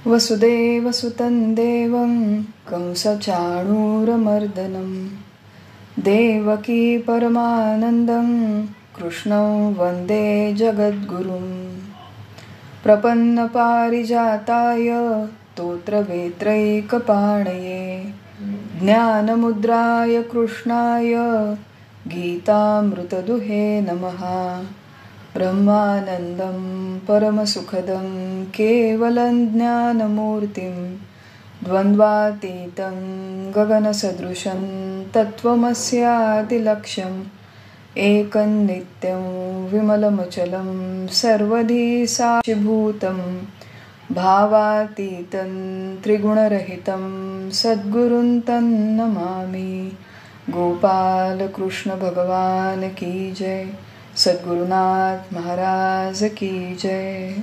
वसुदेवसुतं देवं कंसचाणूरमर्दनं देवकी परमानन्दं कृष्णं वन्दे जगद्गुरुं प्रपन्नपारिजाताय स्तोत्रवेत्रैकपाणये ज्ञानमुद्राय कृष्णाय गीतामृतदुहे नमः। ब्रह्मानन्दं परमसुखदं केवलं ज्ञानमूर्तिं द्वन्द्वातीतं गगनसदृशं तत्त्वमस्यादिलक्ष्यम् एकं नित्यं विमलमचलं सर्वधी साक्षिभूतं भावातीतं त्रिगुणरहितं सद्गुरुं तन्नमामि। गोपाल कृष्ण भगवान की जय। सद्गुरुनाथ महाराज की जय।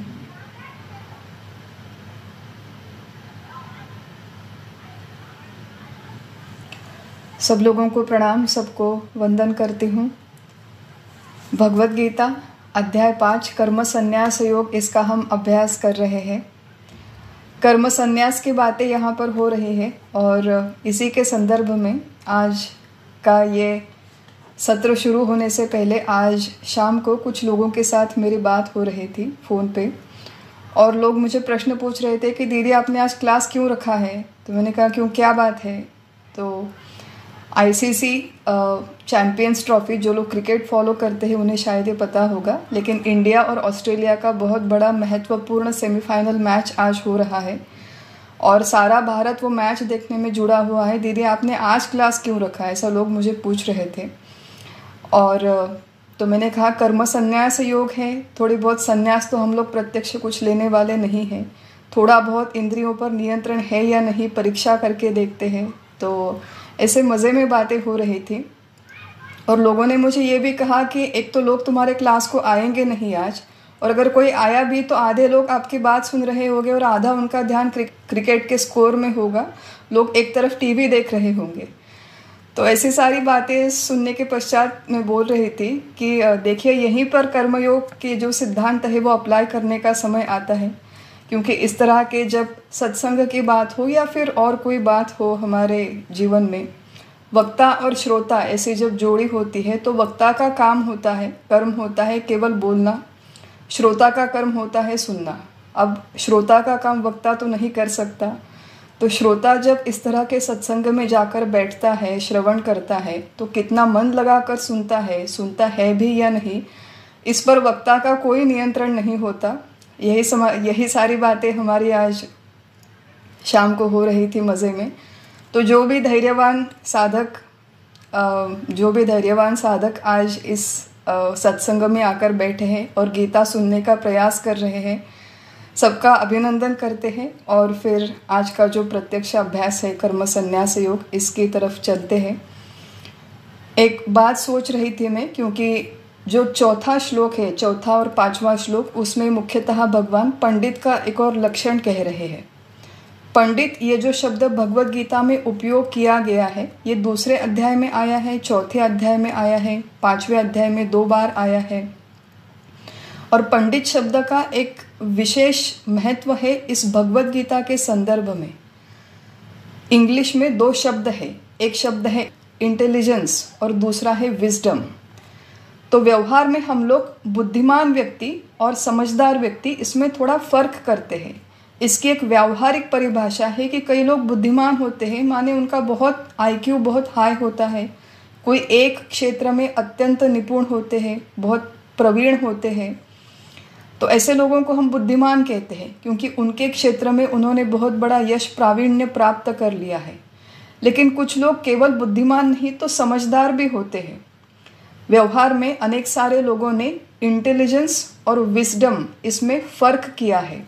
सब लोगों को प्रणाम, सबको वंदन करती हूँ। भगवद गीता अध्याय 5 कर्म संन्यास योग, इसका हम अभ्यास कर रहे हैं। कर्म संन्यास की बातें यहाँ पर हो रही है और इसी के संदर्भ में आज का ये सत्र शुरू होने से पहले आज शाम को कुछ लोगों के साथ मेरी बात हो रही थी फ़ोन पे, और लोग मुझे प्रश्न पूछ रहे थे कि दीदी आपने आज क्लास क्यों रखा है। तो मैंने कहा क्यों, क्या बात है। तो आईसीसी चैम्पियंस ट्रॉफी, जो लोग क्रिकेट फॉलो करते हैं उन्हें शायद ये पता होगा, लेकिन इंडिया और ऑस्ट्रेलिया का बहुत बड़ा महत्वपूर्ण सेमीफाइनल मैच आज हो रहा है और सारा भारत वो मैच देखने में जुड़ा हुआ है। दीदी आपने आज क्लास क्यों रखा है, ऐसा लोग मुझे पूछ रहे थे। और तो मैंने कहा कर्म संन्यास योग है, थोड़ी बहुत संन्यास तो हम लोग प्रत्यक्ष कुछ लेने वाले नहीं हैं, थोड़ा बहुत इंद्रियों पर नियंत्रण है या नहीं परीक्षा करके देखते हैं। तो ऐसे मज़े में बातें हो रही थी और लोगों ने मुझे ये भी कहा कि एक तो लोग तुम्हारे क्लास को आएंगे नहीं आज, और अगर कोई आया भी तो आधे लोग आपकी बात सुन रहे होंगे और आधा उनका ध्यान क्रिकेट के स्कोर में होगा, लोग एक तरफ टीवी देख रहे होंगे। तो ऐसी सारी बातें सुनने के पश्चात मैं बोल रही थी कि देखिए यहीं पर कर्मयोग के जो सिद्धांत है वो अप्लाई करने का समय आता है, क्योंकि इस तरह के जब सत्संग की बात हो या फिर और कोई बात हो हमारे जीवन में, वक्ता और श्रोता ऐसी जब जोड़ी होती है तो वक्ता का काम होता है, कर्म होता है केवल बोलना, श्रोता का कर्म होता है सुनना। अब श्रोता का काम वक्ता तो नहीं कर सकता, तो श्रोता जब इस तरह के सत्संग में जाकर बैठता है, श्रवण करता है, तो कितना मन लगाकर सुनता है भी या नहीं, इस पर वक्ता का कोई नियंत्रण नहीं होता। यही सारी बातें हमारी आज शाम को हो रही थी मज़े में। तो जो भी धैर्यवान साधक आज इस सत्संग में आकर बैठे हैं और गीता सुनने का प्रयास कर रहे हैं, सबका अभिनंदन करते हैं। और फिर आज का जो प्रत्यक्ष अभ्यास है कर्म संन्यास योग, इसकी तरफ चलते हैं। एक बात सोच रही थी मैं, क्योंकि जो चौथा श्लोक है, चौथा और 5वां श्लोक, उसमें मुख्यतः भगवान पंडित का एक और लक्षण कह रहे हैं। पंडित, ये जो शब्द भगवद गीता में उपयोग किया गया है, ये दूसरे अध्याय में आया है, चौथे अध्याय में आया है, 5वें अध्याय में 2 बार आया है। और पंडित शब्द का एक विशेष महत्व है इस भगवद गीता के संदर्भ में। इंग्लिश में 2 शब्द है, एक शब्द है इंटेलिजेंस और दूसरा है विजडम। तो व्यवहार में हम लोग बुद्धिमान व्यक्ति और समझदार व्यक्ति, इसमें थोड़ा फर्क करते हैं। इसकी एक व्यावहारिक परिभाषा है कि कई लोग बुद्धिमान होते हैं, माने उनका बहुत IQ बहुत हाई होता है, कोई एक क्षेत्र में अत्यंत निपुण होते हैं, बहुत प्रवीण होते हैं, तो ऐसे लोगों को हम बुद्धिमान कहते हैं क्योंकि उनके क्षेत्र में उन्होंने बहुत बड़ा यश प्रावीण्य प्राप्त कर लिया है। लेकिन कुछ लोग केवल बुद्धिमान नहीं तो समझदार भी होते हैं। व्यवहार में अनेक सारे लोगों ने इंटेलिजेंस और विजडम, इसमें फ़र्क किया है।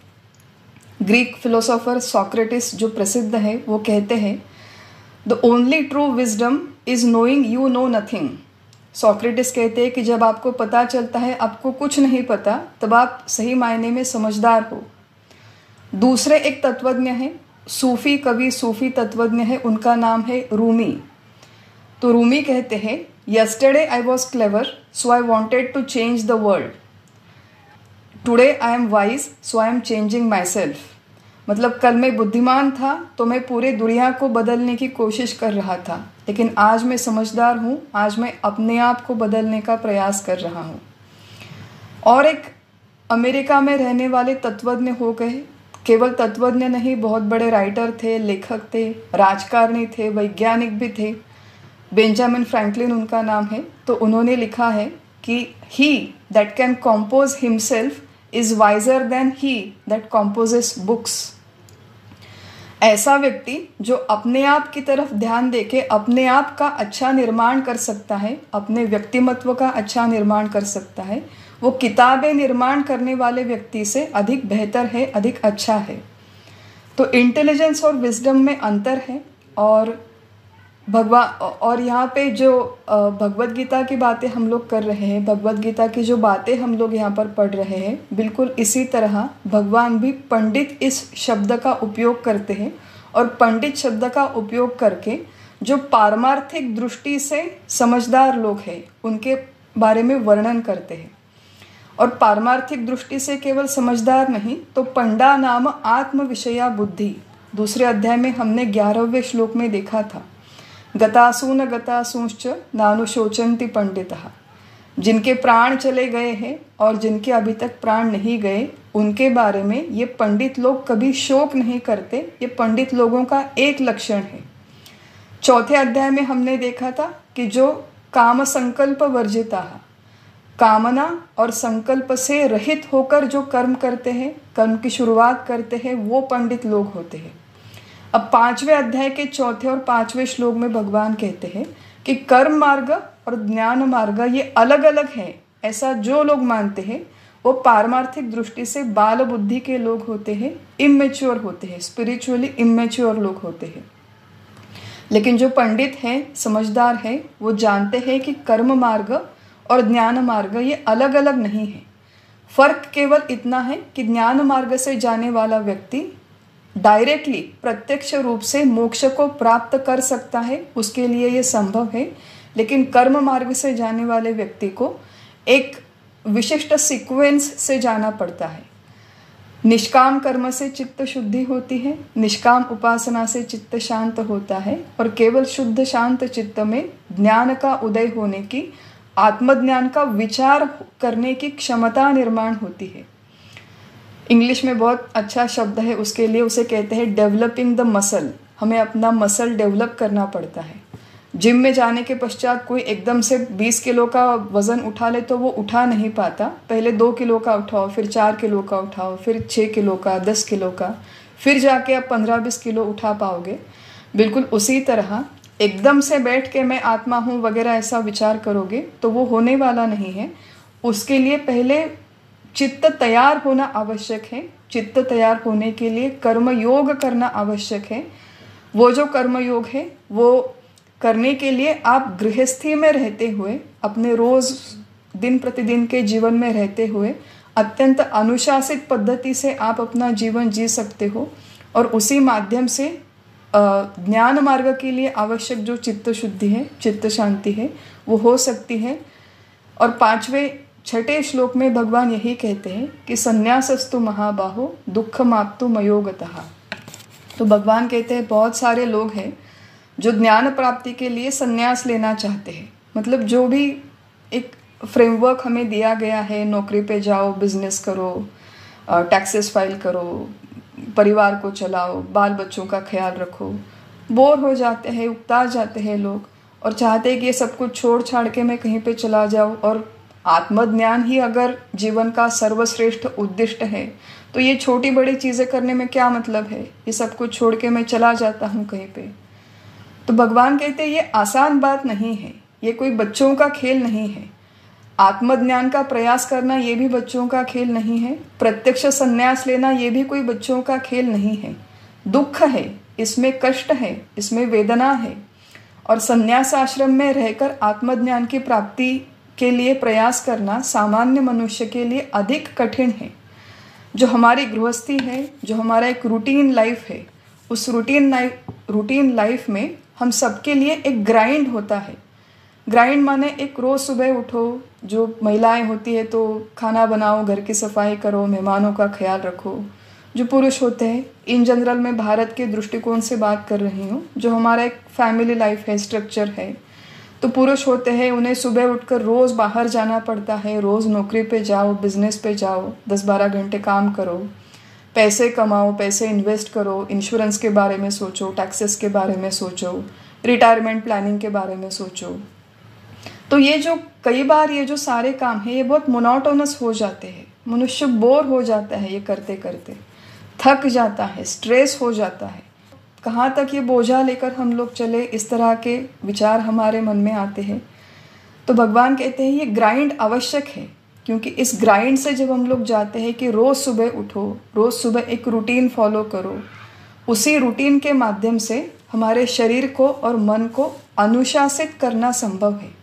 ग्रीक फिलोसोफर सॉक्रेटिस जो प्रसिद्ध है, वो कहते हैं the only true wisdom is knowing you know nothing. Socrates कहते हैं कि जब आपको पता चलता है आपको कुछ नहीं पता, तब आप सही मायने में समझदार हो। दूसरे एक तत्वज्ञ हैं, सूफी कवि, सूफी तत्वज्ञ है, उनका नाम है रूमी। तो रूमी कहते हैं, yesterday I was clever so I wanted to change the world, today I am wise so I am changing myself. मतलब कल मैं बुद्धिमान था तो मैं पूरी दुनिया को बदलने की कोशिश कर रहा था, लेकिन आज मैं समझदार हूँ, आज मैं अपने आप को बदलने का प्रयास कर रहा हूँ। और एक अमेरिका में रहने वाले तत्वज्ञ हो गए, केवल तत्वज्ञ नहीं, बहुत बड़े राइटर थे, लेखक थे, राजकारणी थे, वैज्ञानिक भी थे। बेंजामिन फ्रैंकलिन उनका नाम है। तो उन्होंने लिखा है कि he that can compose himself is wiser than he that composes books. ऐसा व्यक्ति जो अपने आप की तरफ ध्यान देके अपने आप का अच्छा निर्माण कर सकता है, अपने व्यक्तिमत्व का अच्छा निर्माण कर सकता है, वो किताबें निर्माण करने वाले व्यक्ति से अधिक बेहतर है, अधिक अच्छा है। तो इंटेलिजेंस और विजडम में अंतर है। और यहाँ पे जो भगवत गीता की बातें हम लोग कर रहे हैं, भगवत गीता की जो बातें हम लोग यहाँ पर पढ़ रहे हैं, बिल्कुल इसी तरह भगवान भी पंडित इस शब्द का उपयोग करते हैं। और पंडित शब्द का उपयोग करके जो पारमार्थिक दृष्टि से समझदार लोग हैं उनके बारे में वर्णन करते हैं। और पारमार्थिक दृष्टि से केवल समझदार नहीं, तो पंडा नाम आत्म विषया बुद्धि, दूसरे अध्याय में हमने 11वें श्लोक में देखा था। गतासून गतासूंश्च नानुशोचन्ति पंडितः, जिनके प्राण चले गए हैं और जिनके अभी तक प्राण नहीं गए, उनके बारे में ये पंडित लोग कभी शोक नहीं करते। ये पंडित लोगों का एक लक्षण है। चौथे अध्याय में हमने देखा था कि जो काम संकल्प वर्जिता, कामना और संकल्प से रहित होकर जो कर्म करते हैं, कर्म की शुरुआत करते हैं, वो पंडित लोग होते हैं। अब 5वें अध्याय के 4 और 5वें श्लोक में भगवान कहते हैं कि कर्म मार्ग और ज्ञान मार्ग ये अलग अलग हैं। ऐसा जो लोग मानते हैं वो पारमार्थिक दृष्टि से बाल बुद्धि के लोग होते हैं, इमेच्योर होते हैं, स्पिरिचुअली इमेच्योर लोग होते हैं। लेकिन जो पंडित हैं, समझदार हैं, वो जानते हैं कि कर्म मार्ग और ज्ञान मार्ग ये अलग अलग नहीं है। फर्क केवल इतना है कि ज्ञान मार्ग से जाने वाला व्यक्ति डायरेक्टली, प्रत्यक्ष रूप से मोक्ष को प्राप्त कर सकता है, उसके लिए ये संभव है। लेकिन कर्म मार्ग से जाने वाले व्यक्ति को एक विशिष्ट सीक्वेंस से जाना पड़ता है। निष्काम कर्म से चित्त शुद्धि होती है, निष्काम उपासना से चित्त शांत होता है, और केवल शुद्ध शांत चित्त में ज्ञान का उदय होने की, आत्मज्ञान का विचार करने की क्षमता निर्माण होती है। इंग्लिश में बहुत अच्छा शब्द है उसके लिए, उसे कहते हैं डेवलपिंग द मसल। हमें अपना मसल डेवलप करना पड़ता है। जिम में जाने के पश्चात कोई एकदम से 20 किलो का वज़न उठा ले तो वो उठा नहीं पाता। पहले 2 किलो का उठाओ, फिर 4 किलो का उठाओ, फिर 6 किलो का, 10 किलो का, फिर जाके आप 15-20 किलो उठा पाओगे। बिल्कुल उसी तरह एकदम से बैठ के मैं आत्मा हूँ वगैरह ऐसा विचार करोगे तो वो होने वाला नहीं है। उसके लिए पहले चित्त तैयार होना आवश्यक है। चित्त तैयार होने के लिए कर्म योग करना आवश्यक है। वो जो कर्म योग है वो करने के लिए आप गृहस्थी में रहते हुए, अपने रोज दिन प्रतिदिन के जीवन में रहते हुए अत्यंत अनुशासित पद्धति से आप अपना जीवन जी सकते हो। और उसी माध्यम से ज्ञान मार्ग के लिए आवश्यक जो चित्त शुद्धि है, चित्त शांति है, वो हो सकती है। और 6वें श्लोक में भगवान यही कहते हैं कि संन्यासस्तु महाबाहो दुख माप्तु मयोगतः। तो भगवान कहते हैं बहुत सारे लोग हैं जो ज्ञान प्राप्ति के लिए संन्यास लेना चाहते हैं। मतलब जो भी एक फ्रेमवर्क हमें दिया गया है, नौकरी पे जाओ, बिजनेस करो, टैक्सेस फाइल करो, परिवार को चलाओ, बाल बच्चों का ख्याल रखो, बोर हो जाते हैं, उकता जाते हैं लोग और चाहते हैं कि ये सब कुछ छोड़ छाड़ के मैं कहीं पे चला जाऊँ। और आत्मज्ञान ही अगर जीवन का सर्वश्रेष्ठ उद्दिष्ट है तो ये छोटी बड़ी चीज़ें करने में क्या मतलब है, ये सब कुछ छोड़ के मैं चला जाता हूँ कहीं पे। तो भगवान कहते हैं ये आसान बात नहीं है, ये कोई बच्चों का खेल नहीं है। आत्मज्ञान का प्रयास करना ये भी बच्चों का खेल नहीं है। प्रत्यक्ष संन्यास लेना ये भी कोई बच्चों का खेल नहीं है। दुख है, इसमें कष्ट है, इसमें वेदना है। और संन्यास आश्रम में रहकर आत्मज्ञान की प्राप्ति के लिए प्रयास करना सामान्य मनुष्य के लिए अधिक कठिन है। जो हमारी गृहस्थी है, जो हमारा एक रूटीन लाइफ है, उस रूटीन लाइफ में हम सबके लिए एक ग्राइंड होता है। ग्राइंड माने एक रोज़ सुबह उठो, जो महिलाएं होती है तो खाना बनाओ, घर की सफाई करो, मेहमानों का ख्याल रखो, जो पुरुष होते हैं, इन जनरल मैं भारत के दृष्टिकोण से बात कर रही हूँ, जो हमारा एक फैमिली लाइफ है, स्ट्रक्चर है, तो पुरुष होते हैं, उन्हें सुबह उठकर रोज़ बाहर जाना पड़ता है, रोज़ नौकरी पे जाओ, बिजनेस पे जाओ, 10-12 घंटे काम करो, पैसे कमाओ, पैसे इन्वेस्ट करो, इंश्योरेंस के बारे में सोचो, टैक्सेस के बारे में सोचो, रिटायरमेंट प्लानिंग के बारे में सोचो। तो ये जो कई बार ये जो सारे काम हैं, ये बहुत मोनोटोनस हो जाते हैं, मनुष्य बोर हो जाता है ये करते करते, थक जाता है, स्ट्रेस हो जाता है। कहाँ तक ये बोझा लेकर हम लोग चले, इस तरह के विचार हमारे मन में आते हैं। तो भगवान कहते हैं ये ग्राइंड आवश्यक है, क्योंकि इस ग्राइंड से जब हम लोग जाते हैं कि रोज़ सुबह उठो, रोज़ सुबह एक रूटीन फॉलो करो, उसी रूटीन के माध्यम से हमारे शरीर को और मन को अनुशासित करना संभव है।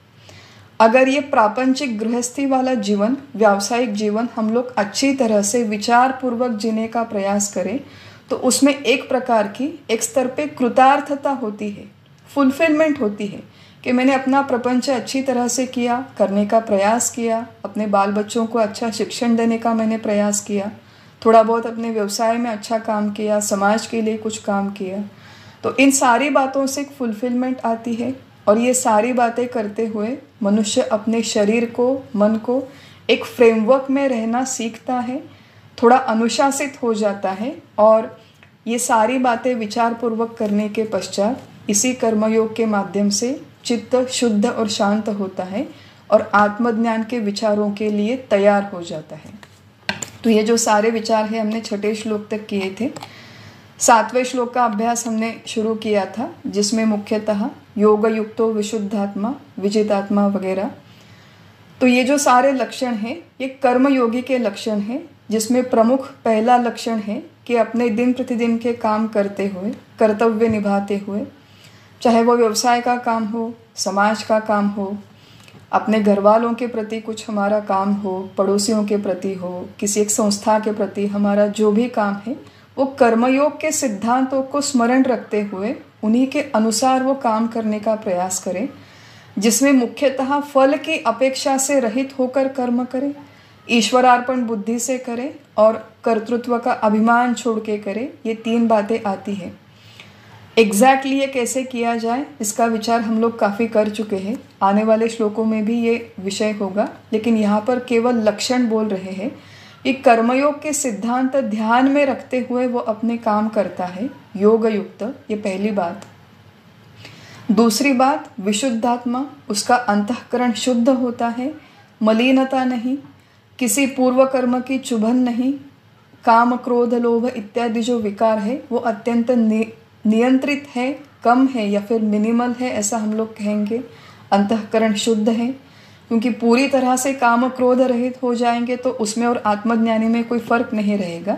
अगर ये प्रापंचिक गृहस्थी वाला जीवन, व्यावसायिक जीवन हम लोग अच्छी तरह से विचार पूर्वक जीने का प्रयास करें, तो उसमें एक प्रकार की एक स्तर पे कृतार्थता होती है, फुलफिलमेंट होती है कि मैंने अपना प्रपंच अच्छी तरह से किया, करने का प्रयास किया, अपने बाल बच्चों को अच्छा शिक्षण देने का मैंने प्रयास किया, थोड़ा बहुत अपने व्यवसाय में अच्छा काम किया, समाज के लिए कुछ काम किया। तो इन सारी बातों से एक फुलफिलमेंट आती है, और ये सारी बातें करते हुए मनुष्य अपने शरीर को, मन को एक फ्रेमवर्क में रहना सीखता है, थोड़ा अनुशासित हो जाता है, और ये सारी बातें विचारपूर्वक करने के पश्चात इसी कर्मयोग के माध्यम से चित्त शुद्ध और शांत होता है और आत्मज्ञान के विचारों के लिए तैयार हो जाता है। तो ये जो सारे विचार हैं हमने 6ठे श्लोक तक किए थे। 7वें श्लोक का अभ्यास हमने शुरू किया था, जिसमें मुख्यतः योग युक्तो विशुद्धात्मा, विजितात्मा वगैरह। तो ये जो सारे लक्षण हैं ये कर्मयोगी के लक्षण हैं, जिसमें प्रमुख पहला लक्षण है कि अपने दिन प्रतिदिन के काम करते हुए, कर्तव्य निभाते हुए, चाहे वो व्यवसाय का काम हो, समाज का काम हो, अपने घर वालों के प्रति कुछ हमारा काम हो, पड़ोसियों के प्रति हो, किसी एक संस्था के प्रति हमारा जो भी काम है, वो कर्मयोग के सिद्धांतों को स्मरण रखते हुए उन्हीं के अनुसार वो काम करने का प्रयास करें, जिसमें मुख्यतः फल की अपेक्षा से रहित होकर कर्म करें, ईश्वरार्पण बुद्धि से करें और कर्तृत्व का अभिमान छोड़ के करें। ये 3 बातें आती हैं। एग्जैक्टली ये कैसे किया जाए इसका विचार हम लोग काफ़ी कर चुके हैं, आने वाले श्लोकों में भी ये विषय होगा, लेकिन यहाँ पर केवल लक्षण बोल रहे हैं कि कर्मयोग के सिद्धांत ध्यान में रखते हुए वो अपने काम करता है योग युक्त। ये पहली बात। दूसरी बात, विशुद्धात्मा, उसका अंतःकरण शुद्ध होता है, मलिनता नहीं, किसी पूर्व कर्म की चुभन नहीं, काम क्रोध लोभ इत्यादि जो विकार है वो अत्यंत नियंत्रित है, कम है या फिर मिनिमल है, ऐसा हम लोग कहेंगे। अंतःकरण शुद्ध है, क्योंकि पूरी तरह से काम क्रोध रहित हो जाएंगे तो उसमें और आत्मज्ञानी में कोई फर्क नहीं रहेगा।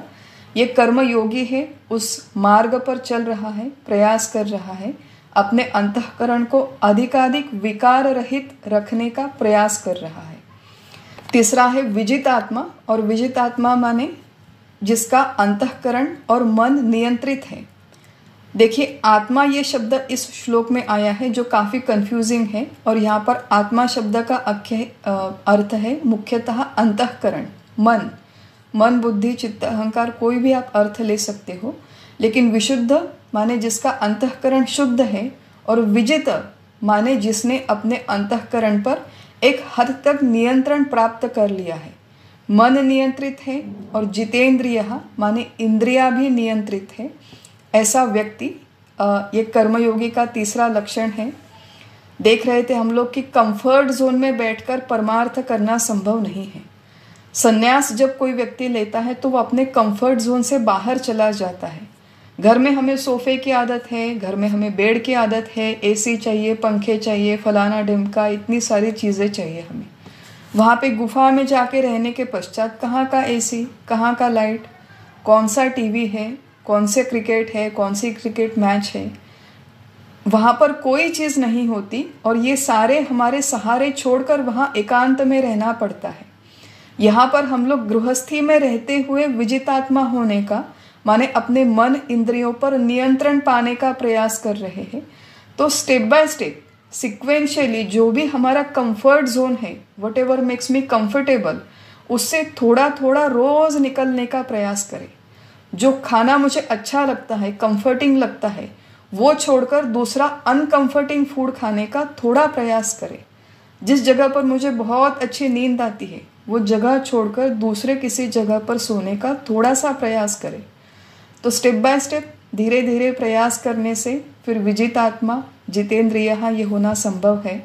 ये कर्म योगी है, उस मार्ग पर चल रहा है, प्रयास कर रहा है, अपने अंतःकरण को अधिकाधिक विकार रहित रखने का प्रयास कर रहा है। तीसरा है विजितात्मा, और विजितात्मा माने जिसका अंतःकरण और मन नियंत्रित है। देखिए, आत्मा ये शब्द इस श्लोक में आया है जो काफ़ी कंफ्यूजिंग है, और यहाँ पर आत्मा शब्द का अर्थ है मुख्यतः अंतःकरण, मन। मन बुद्धि चित्त अहंकार कोई भी आप अर्थ ले सकते हो, लेकिन विशुद्ध माने जिसका अंतःकरण शुद्ध है, और विजित माने जिसने अपने अंतःकरण पर एक हद तक नियंत्रण प्राप्त कर लिया है। मन नियंत्रित है और जितेंद्रिय माने इंद्रियां भी नियंत्रित है, ऐसा व्यक्ति ये कर्मयोगी का तीसरा लक्षण है। देख रहे थे हम लोग कि कंफर्ट जोन में बैठकर परमार्थ करना संभव नहीं है। संन्यास जब कोई व्यक्ति लेता है तो वो अपने कंफर्ट जोन से बाहर चला जाता है। घर में हमें सोफे की आदत है, घर में हमें बेड की आदत है, एसी चाहिए, पंखे चाहिए, फलाना ढिमका, इतनी सारी चीज़ें चाहिए हमें। वहाँ पे गुफा में जाके रहने के पश्चात कहाँ का एसी, कहाँ का लाइट, कौन सा टीवी है, कौन से क्रिकेट है, कौन सी क्रिकेट मैच है, वहाँ पर कोई चीज़ नहीं होती, और ये सारे हमारे सहारे छोड़कर वहाँ एकांत में रहना पड़ता है। यहाँ पर हम लोग गृहस्थी में रहते हुए विजितात्मा होने का माने अपने मन इंद्रियों पर नियंत्रण पाने का प्रयास कर रहे हैं। तो स्टेप बाय स्टेप सिक्वेंशियली जो भी हमारा कंफर्ट जोन है, what ever makes me comfortable, उससे थोड़ा थोड़ा रोज निकलने का प्रयास करें। जो खाना मुझे अच्छा लगता है, कंफर्टिंग लगता है, वो छोड़कर दूसरा अनकंफर्टिंग फूड खाने का थोड़ा प्रयास करें। जिस जगह पर मुझे बहुत अच्छी नींद आती है, वो जगह छोड़कर दूसरे किसी जगह पर सोने का थोड़ा सा प्रयास करें। तो स्टेप बाय स्टेप, धीरे धीरे प्रयास करने से फिर विजित आत्मा, जितेंद्रियः ये होना संभव है।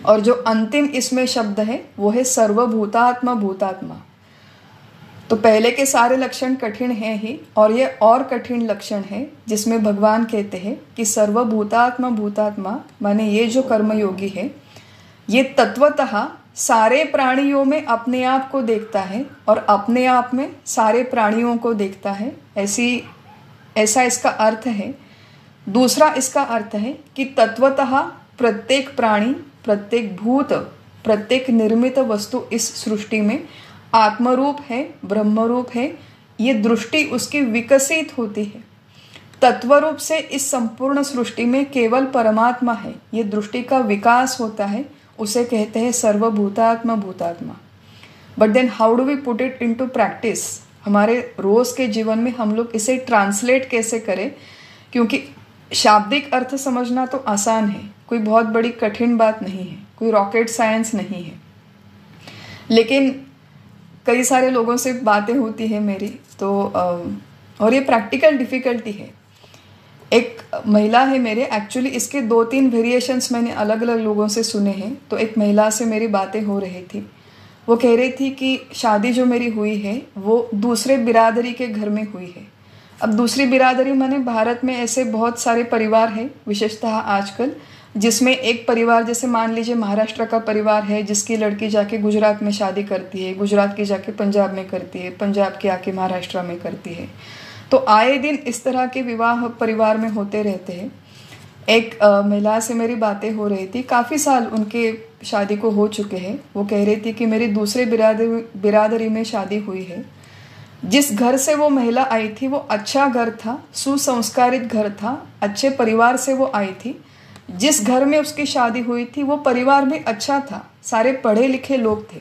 और जो अंतिम इसमें शब्द है वो है सर्वभूतात्मा भूतात्मा। तो पहले के सारे लक्षण कठिन हैं ही, और ये और कठिन लक्षण है जिसमें भगवान कहते हैं कि सर्वभूतात्मा भूतात्मा, माने ये जो कर्मयोगी है ये तत्वतः सारे प्राणियों में अपने आप को देखता है और अपने आप में सारे प्राणियों को देखता है। ऐसा इसका अर्थ है। दूसरा इसका अर्थ है कि तत्वतः प्रत्येक प्राणी, प्रत्येक भूत, प्रत्येक निर्मित वस्तु इस सृष्टि में आत्मरूप है, ब्रह्मरूप है। ये दृष्टि उसकी विकसित होती है। तत्वरूप से इस संपूर्ण सृष्टि में केवल परमात्मा है, ये दृष्टि का विकास होता है। उसे कहते हैं सर्वभूतात्मा भूतात्मा। But then how do we put it into practice? हमारे रोज के जीवन में हम लोग इसे ट्रांसलेट कैसे करें? क्योंकि शाब्दिक अर्थ समझना तो आसान है, कोई बहुत बड़ी कठिन बात नहीं है, कोई रॉकेट साइंस नहीं है। लेकिन कई सारे लोगों से बातें होती है मेरी, तो और ये प्रैक्टिकल डिफ़िकल्टी है। एक महिला है मेरे, एक्चुअली इसके 2-3 वेरिएशंस मैंने अलग अलग लोगों से सुने हैं। तो एक महिला से मेरी बातें हो रही थी, वो कह रही थी कि शादी जो मेरी हुई है वो दूसरे बिरादरी के घर में हुई है। अब दूसरी बिरादरी माने भारत में ऐसे बहुत सारे परिवार हैं विशेषतः आजकल, जिसमें एक परिवार, जैसे मान लीजिए महाराष्ट्र का परिवार है जिसकी लड़की जाके गुजरात में शादी करती है, गुजरात की जाके पंजाब में करती है, पंजाब की आके महाराष्ट्र में करती है। तो आए दिन इस तरह के विवाह परिवार में होते रहते हैं। एक महिला से मेरी बातें हो रही थी, काफ़ी साल उनके शादी को हो चुके हैं। वो कह रही थी कि मेरी दूसरे बिरादरी में शादी हुई है। जिस घर से वो महिला आई थी वो अच्छा घर था, सुसंस्कारित घर था, अच्छे परिवार से वो आई थी। जिस घर में उसकी शादी हुई थी वो परिवार भी अच्छा था, सारे पढ़े लिखे लोग थे।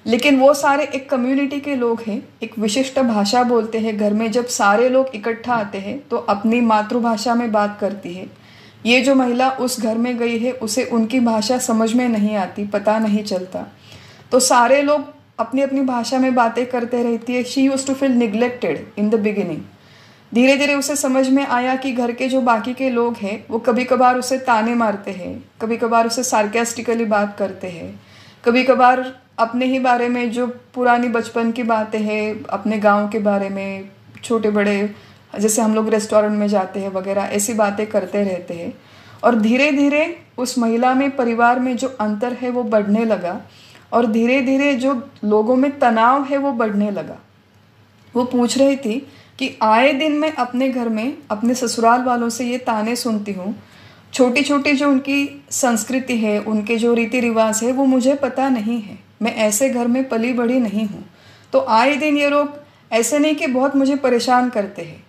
लेकिन वो सारे एक कम्युनिटी के लोग हैं, एक विशिष्ट भाषा बोलते हैं। घर में जब सारे लोग इकट्ठा आते हैं तो अपनी मातृभाषा में बात करती है। ये जो महिला उस घर में गई है उसे उनकी भाषा समझ में नहीं आती, पता नहीं चलता। तो सारे लोग अपनी अपनी भाषा में बातें करते रहती है। She used to feel neglected in the beginning. धीरे धीरे उसे समझ में आया कि घर के जो बाकी के लोग हैं वो कभी कभार उसे ताने मारते हैं, कभी कभार उसे सार्केस्टिकली बात करते हैं, कभी कभार अपने ही बारे में जो पुरानी बचपन की बातें हैं, अपने गांव के बारे में, छोटे बड़े जैसे हम लोग रेस्टोरेंट में जाते हैं वगैरह, ऐसी बातें करते रहते हैं। और धीरे धीरे उस महिला में, परिवार में जो अंतर है वो बढ़ने लगा और धीरे धीरे जो लोगों में तनाव है वो बढ़ने लगा। वो पूछ रही थी कि आए दिन मैं अपने घर में अपने ससुराल वालों से ये ताने सुनती हूँ, छोटी छोटी जो उनकी संस्कृति है, उनके जो रीति रिवाज है वो मुझे पता नहीं है, मैं ऐसे घर में पली बड़ी नहीं हूँ। तो आए दिन ये लोग ऐसे नहीं कि बहुत मुझे परेशान करते हैं।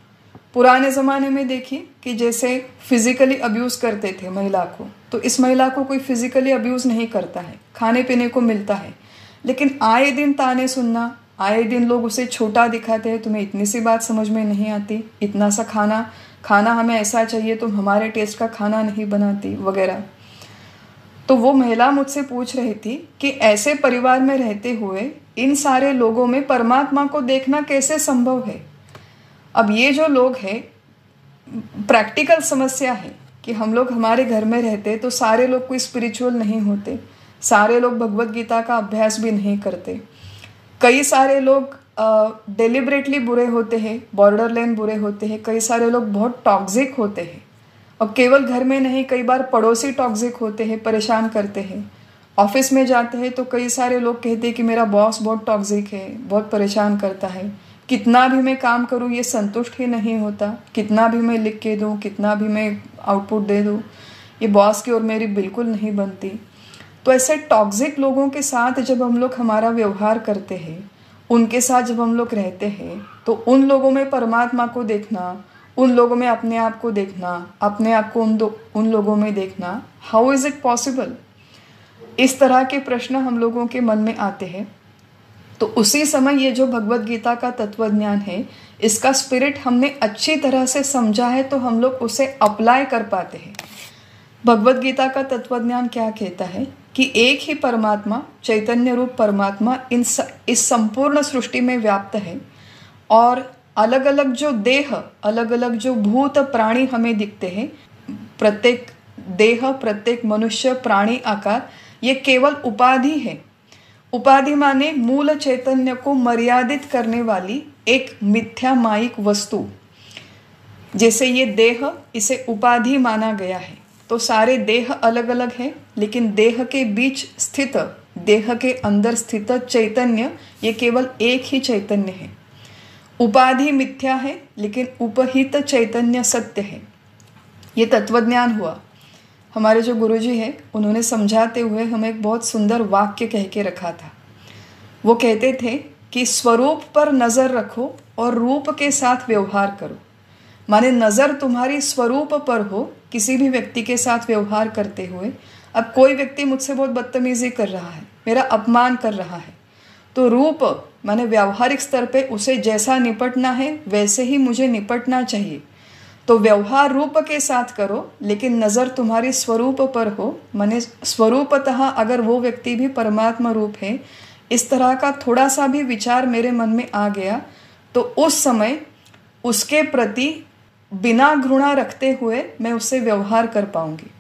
पुराने ज़माने में देखिए कि जैसे फिज़िकली अब्यूज़ करते थे महिला को, तो इस महिला को कोई फिज़िकली अब्यूज़ नहीं करता है, खाने पीने को मिलता है। लेकिन आए दिन ताने सुनना, आए दिन लोग उसे छोटा दिखाते हैं, तुम्हें इतनी सी बात समझ में नहीं आती, इतना सा खाना हमें ऐसा चाहिए, तुम हमारे टेस्ट का खाना नहीं बनाती वगैरह। तो वो महिला मुझसे पूछ रही थी कि ऐसे परिवार में रहते हुए इन सारे लोगों में परमात्मा को देखना कैसे संभव है। अब ये जो लोग हैं, प्रैक्टिकल समस्या है कि हम लोग हमारे घर में रहते तो सारे लोग कोई स्पिरिचुअल नहीं होते, सारे लोग भगवत गीता का अभ्यास भी नहीं करते, कई सारे लोग डेलिबरेटली बुरे होते हैं, बॉर्डर लाइन बुरे होते हैं, कई सारे लोग बहुत टॉक्सिक होते हैं। और केवल घर में नहीं, कई बार पड़ोसी टॉक्सिक होते हैं, परेशान करते हैं। ऑफिस में जाते हैं तो कई सारे लोग कहते हैं कि मेरा बॉस बहुत टॉक्सिक है, बहुत परेशान करता है, कितना भी मैं काम करूँ ये संतुष्ट ही नहीं होता, कितना भी मैं लिख के दूँ, कितना भी मैं आउटपुट दे दूँ, ये बॉस की और मेरी बिल्कुल नहीं बनती। तो ऐसे टॉक्सिक लोगों के साथ जब हम लोग हमारा व्यवहार करते हैं, उनके साथ जब हम लोग रहते हैं, तो उन लोगों में परमात्मा को देखना, उन लोगों में अपने आप को देखना, अपने आप को उन लोगों में देखना, हाउ इज़ इट पॉसिबल? इस तरह के प्रश्न हम लोगों के मन में आते हैं। तो उसी समय ये जो भगवत गीता का तत्वज्ञान है, इसका स्पिरिट हमने अच्छी तरह से समझा है तो हम लोग उसे अप्लाई कर पाते हैं। भगवत गीता का तत्वज्ञान क्या कहता है कि एक ही परमात्मा, चैतन्य रूप परमात्मा इस संपूर्ण सृष्टि में व्याप्त है, और अलग अलग जो देह, अलग अलग जो भूत प्राणी हमें दिखते हैं, प्रत्येक देह, प्रत्येक मनुष्य, प्राणी, आकार, ये केवल उपाधि है। उपाधि माने मूल चैतन्य को मर्यादित करने वाली एक मिथ्या मायिक वस्तु। जैसे ये देह, इसे उपाधि माना गया है, तो सारे देह अलग अलग हैं, लेकिन देह के बीच स्थित, देह के अंदर स्थित चैतन्य, ये केवल एक ही चैतन्य है। उपाधि मिथ्या है, लेकिन उपहित चैतन्य सत्य है। ये तत्वज्ञान हुआ। हमारे जो गुरुजी हैं, उन्होंने समझाते हुए हमें एक बहुत सुंदर वाक्य कह के रखा था। वो कहते थे कि स्वरूप पर नज़र रखो और रूप के साथ व्यवहार करो। माने नज़र तुम्हारी स्वरूप पर हो, किसी भी व्यक्ति के साथ व्यवहार करते हुए। अब कोई व्यक्ति मुझसे बहुत बदतमीजी कर रहा है, मेरा अपमान कर रहा है, तो रूप माने व्यावहारिक स्तर पे उसे जैसा निपटना है वैसे ही मुझे निपटना चाहिए। तो व्यवहार रूप के साथ करो, लेकिन नज़र तुम्हारी स्वरूप पर हो। माने स्वरूपतः अगर वो व्यक्ति भी परमात्मा रूप है, इस तरह का थोड़ा सा भी विचार मेरे मन में आ गया, तो उस समय उसके प्रति बिना घृणा रखते हुए मैं उससे व्यवहार कर पाऊंगी।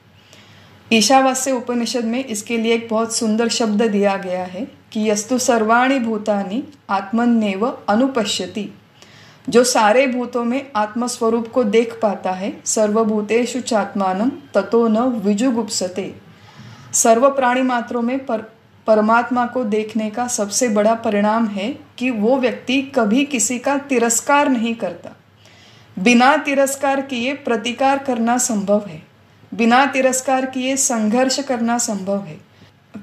ईशावास्य उपनिषद में इसके लिए एक बहुत सुंदर शब्द दिया गया है कि यस्तु सर्वाणि भूतानि आत्मन्येव अनुपश्यति। जो सारे भूतों में आत्मस्वरूप को देख पाता है, सर्वभूतेषु चात्मानं ततो न विजुगुप्सते। सर्व प्राणी मात्रों में परमात्मा को देखने का सबसे बड़ा परिणाम है कि वो व्यक्ति कभी किसी का तिरस्कार नहीं करता। बिना तिरस्कार किए प्रतिकार करना संभव है, बिना तिरस्कार किए संघर्ष करना संभव है।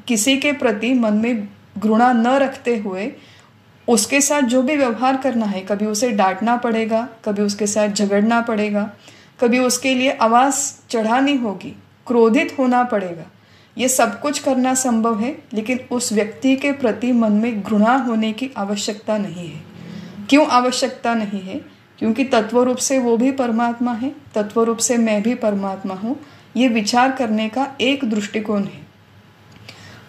किसी के प्रति मन में घृणा न रखते हुए उसके साथ जो भी व्यवहार करना है, कभी उसे डांटना पड़ेगा, कभी उसके साथ झगड़ना पड़ेगा, कभी उसके लिए आवाज़ चढ़ानी होगी, क्रोधित होना पड़ेगा, ये सब कुछ करना संभव है। लेकिन उस व्यक्ति के प्रति मन में घृणा होने की आवश्यकता नहीं है। क्यों आवश्यकता नहीं है? क्योंकि तत्व रूप से वो भी परमात्मा है, तत्व रूप से मैं भी परमात्मा हूँ। ये विचार करने का एक दृष्टिकोण है।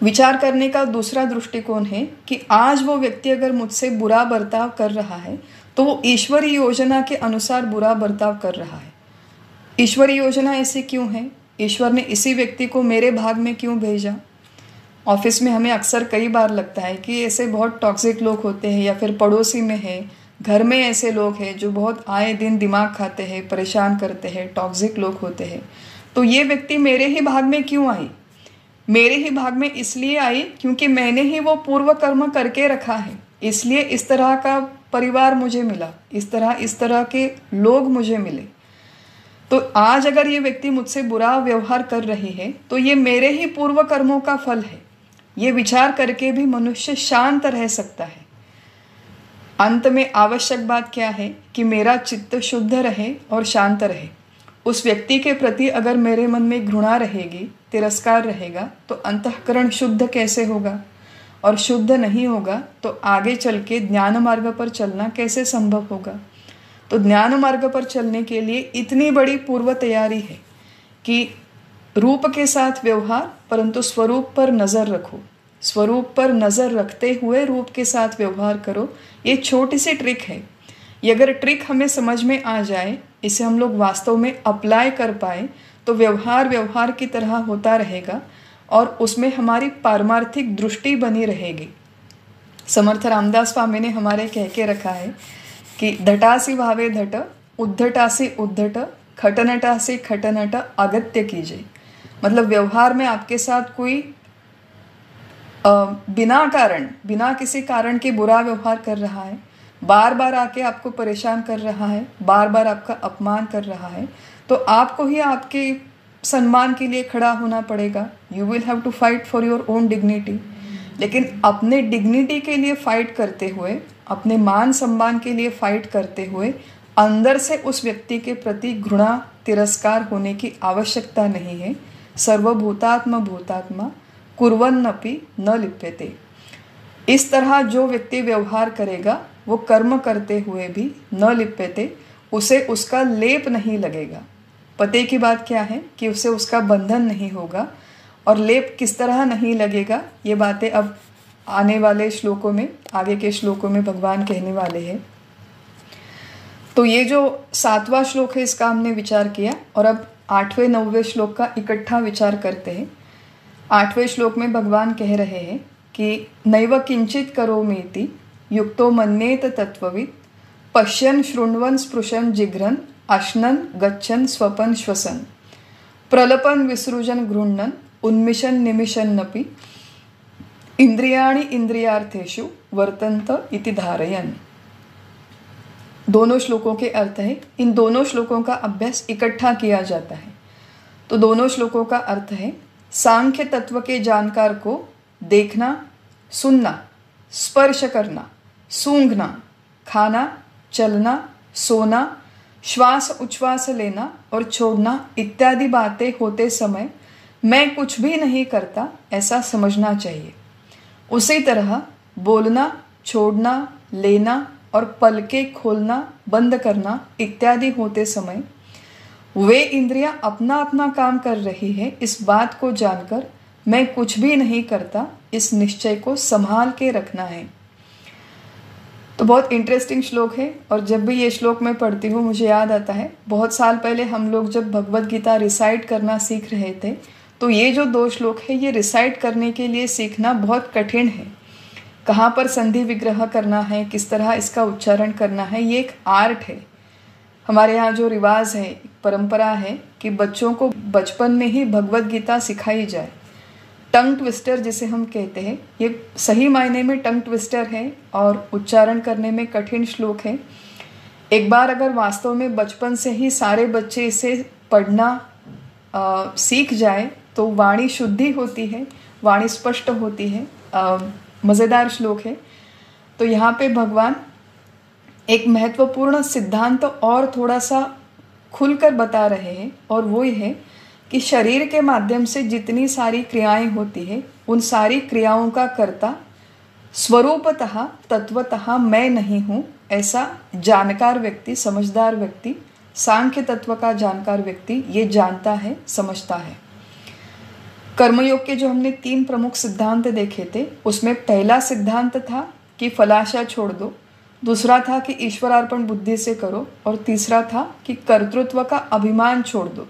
विचार करने का दूसरा दृष्टिकोण है कि आज वो व्यक्ति अगर मुझसे बुरा बर्ताव कर रहा है, तो वो ईश्वरीय योजना के अनुसार बुरा बर्ताव कर रहा है। ईश्वरीय योजना ऐसी क्यों है? ईश्वर ने इसी व्यक्ति को मेरे भाग में क्यों भेजा? ऑफिस में हमें अक्सर कई बार लगता है कि ऐसे बहुत टॉक्सिक लोग होते हैं, या फिर पड़ोसी में है, घर में ऐसे लोग हैं जो बहुत आए दिन दिमाग खाते हैं, परेशान करते हैं, टॉक्सिक लोग होते हैं। तो ये व्यक्ति मेरे ही भाग में क्यों आई? मेरे ही भाग में इसलिए आई क्योंकि मैंने ही वो पूर्व कर्म करके रखा है, इसलिए इस तरह का परिवार मुझे मिला, इस तरह के लोग मुझे मिले। तो आज अगर ये व्यक्ति मुझसे बुरा व्यवहार कर रही है, तो ये मेरे ही पूर्व कर्मों का फल है। ये विचार करके भी मनुष्य शांत रह सकता है। अंत में आवश्यक बात क्या है कि मेरा चित्त शुद्ध रहे और शांत रहे। उस व्यक्ति के प्रति अगर मेरे मन में घृणा रहेगी, तिरस्कार रहेगा, तो अंतःकरण शुद्ध कैसे होगा? और शुद्ध नहीं होगा तो आगे चल के ज्ञान मार्ग पर चलना कैसे संभव होगा? तो ज्ञान मार्ग पर चलने के लिए इतनी बड़ी पूर्व तैयारी है कि रूप के साथ व्यवहार, परंतु स्वरूप पर नज़र रखो। स्वरूप पर नज़र रखते हुए रूप के साथ व्यवहार करो। ये छोटी सी ट्रिक है। ये अगर ट्रिक हमें समझ में आ जाए, इसे हम लोग वास्तव में अप्लाई कर पाए, तो व्यवहार की तरह होता रहेगा और उसमें हमारी पारमार्थिक दृष्टि बनी रहेगी। समर्थ रामदास स्वामी ने हमारे कह के रखा है कि धटासी भावे धट, उद्धटासी उद्धट, खटनटासी खटनट अगत्य कीजिए। मतलब व्यवहार में आपके साथ कोई बिना किसी कारण के बुरा व्यवहार कर रहा है, बार बार आके आपको परेशान कर रहा है, बार बार आपका अपमान कर रहा है, तो आपको ही आपके सम्मान के लिए खड़ा होना पड़ेगा। You will have to fight for your own dignity. लेकिन अपने डिग्निटी के लिए फाइट करते हुए, अपने मान सम्मान के लिए फाइट करते हुए, अंदर से उस व्यक्ति के प्रति घृणा, तिरस्कार होने की आवश्यकता नहीं है। सर्वभूतात्म भूतात्मा कुर्वन्नपि न लिप्यते। इस तरह जो व्यक्ति व्यवहार करेगा वो कर्म करते हुए भी न लिप्यते, उसे उसका लेप नहीं लगेगा। पते की बात क्या है कि उसे उसका बंधन नहीं होगा, और लेप किस तरह नहीं लगेगा ये बातें अब आने वाले श्लोकों में, आगे के श्लोकों में भगवान कहने वाले हैं। तो ये जो 7वां श्लोक है इसका हमने विचार किया, और अब 8वें 9वें श्लोक का इकट्ठा विचार करते हैं। 8वें श्लोक में भगवान कह रहे हैं कि नैव किंचित करोमीति युक्तो मन्येत तत्ववित् पश्यन् शृण्वन् स्पृशन् जिघ्रन् अश्नन् गच्छन् स्वपन् श्वसन् प्रलपन् विसृजन् गृह्णन् उन्मिषन् निमिषन्नपि इंद्रियाणि इंद्रियार्थेषु वर्तन्त इति धारयन्। दोनों श्लोकों के अर्थ है, इन दोनों श्लोकों का अभ्यास इकट्ठा किया जाता है। तो दोनों श्लोकों का अर्थ है, सांख्य तत्व के जानकार को देखना, सुनना, स्पर्श करना, सूंघना, खाना, चलना, सोना, श्वास उच्छ्वास लेना और छोड़ना इत्यादि बातें होते समय मैं कुछ भी नहीं करता ऐसा समझना चाहिए। उसी तरह बोलना, छोड़ना, लेना और पलकें खोलना बंद करना इत्यादि होते समय वे इंद्रियां अपना अपना काम कर रही है, इस बात को जानकर मैं कुछ भी नहीं करता, इस निश्चय को संभाल के रखना है। तो बहुत इंटरेस्टिंग श्लोक है, और जब भी ये श्लोक मैं पढ़ती हूँ मुझे याद आता है बहुत साल पहले हम लोग जब भगवद गीता रिसाइट करना सीख रहे थे, तो ये जो 2 श्लोक है ये रिसाइट करने के लिए सीखना बहुत कठिन है। कहाँ पर संधि विग्रह करना है, किस तरह इसका उच्चारण करना है, ये एक आर्ट है। हमारे यहाँ जो रिवाज है, परंपरा है कि बच्चों को बचपन में ही भगवद गीता सिखाई जाए। टंग ट्विस्टर जिसे हम कहते हैं, ये सही मायने में टंग ट्विस्टर है और उच्चारण करने में कठिन श्लोक है। एक बार अगर वास्तव में बचपन से ही सारे बच्चे इसे पढ़ना सीख जाए तो वाणी शुद्धि होती है, वाणी स्पष्ट होती है। मज़ेदार श्लोक है। तो यहाँ पे भगवान एक महत्वपूर्ण सिद्धांत और थोड़ा सा खुलकर बता रहे हैं, और वो ये है कि शरीर के माध्यम से जितनी सारी क्रियाएं होती है उन सारी क्रियाओं का कर्ता स्वरूपतः तत्वतः मैं नहीं हूँ, ऐसा जानकार व्यक्ति, समझदार व्यक्ति, सांख्य तत्व का जानकार व्यक्ति ये जानता है, समझता है। कर्मयोग के जो हमने 3 प्रमुख सिद्धांत देखे थे, उसमें पहला सिद्धांत था कि फलाशा छोड़ दो, दूसरा था कि ईश्वरार्पण बुद्धि से करो, और तीसरा था कि कर्तृत्व का अभिमान छोड़ दो।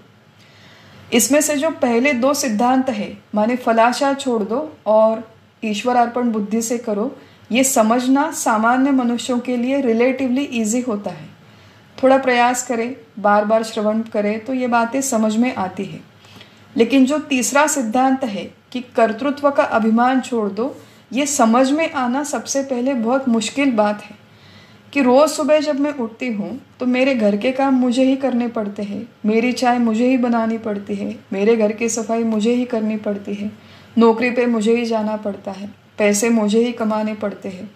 इसमें से जो पहले 2 सिद्धांत है, माने फलाशा छोड़ दो और ईश्वरार्पण बुद्धि से करो, ये समझना सामान्य मनुष्यों के लिए रिलेटिवली ईजी होता है। थोड़ा प्रयास करें, बार बार श्रवण करें तो ये बातें समझ में आती है। लेकिन जो तीसरा सिद्धांत है कि कर्तृत्व का अभिमान छोड़ दो, ये समझ में आना सबसे पहले बहुत मुश्किल बात है कि रोज़ सुबह जब मैं उठती हूँ तो मेरे घर के काम मुझे ही करने पड़ते हैं, मेरी चाय मुझे ही बनानी पड़ती है, मेरे घर की सफाई मुझे ही करनी पड़ती है, नौकरी पे मुझे ही जाना पड़ता है, पैसे मुझे ही कमाने पड़ते हैं।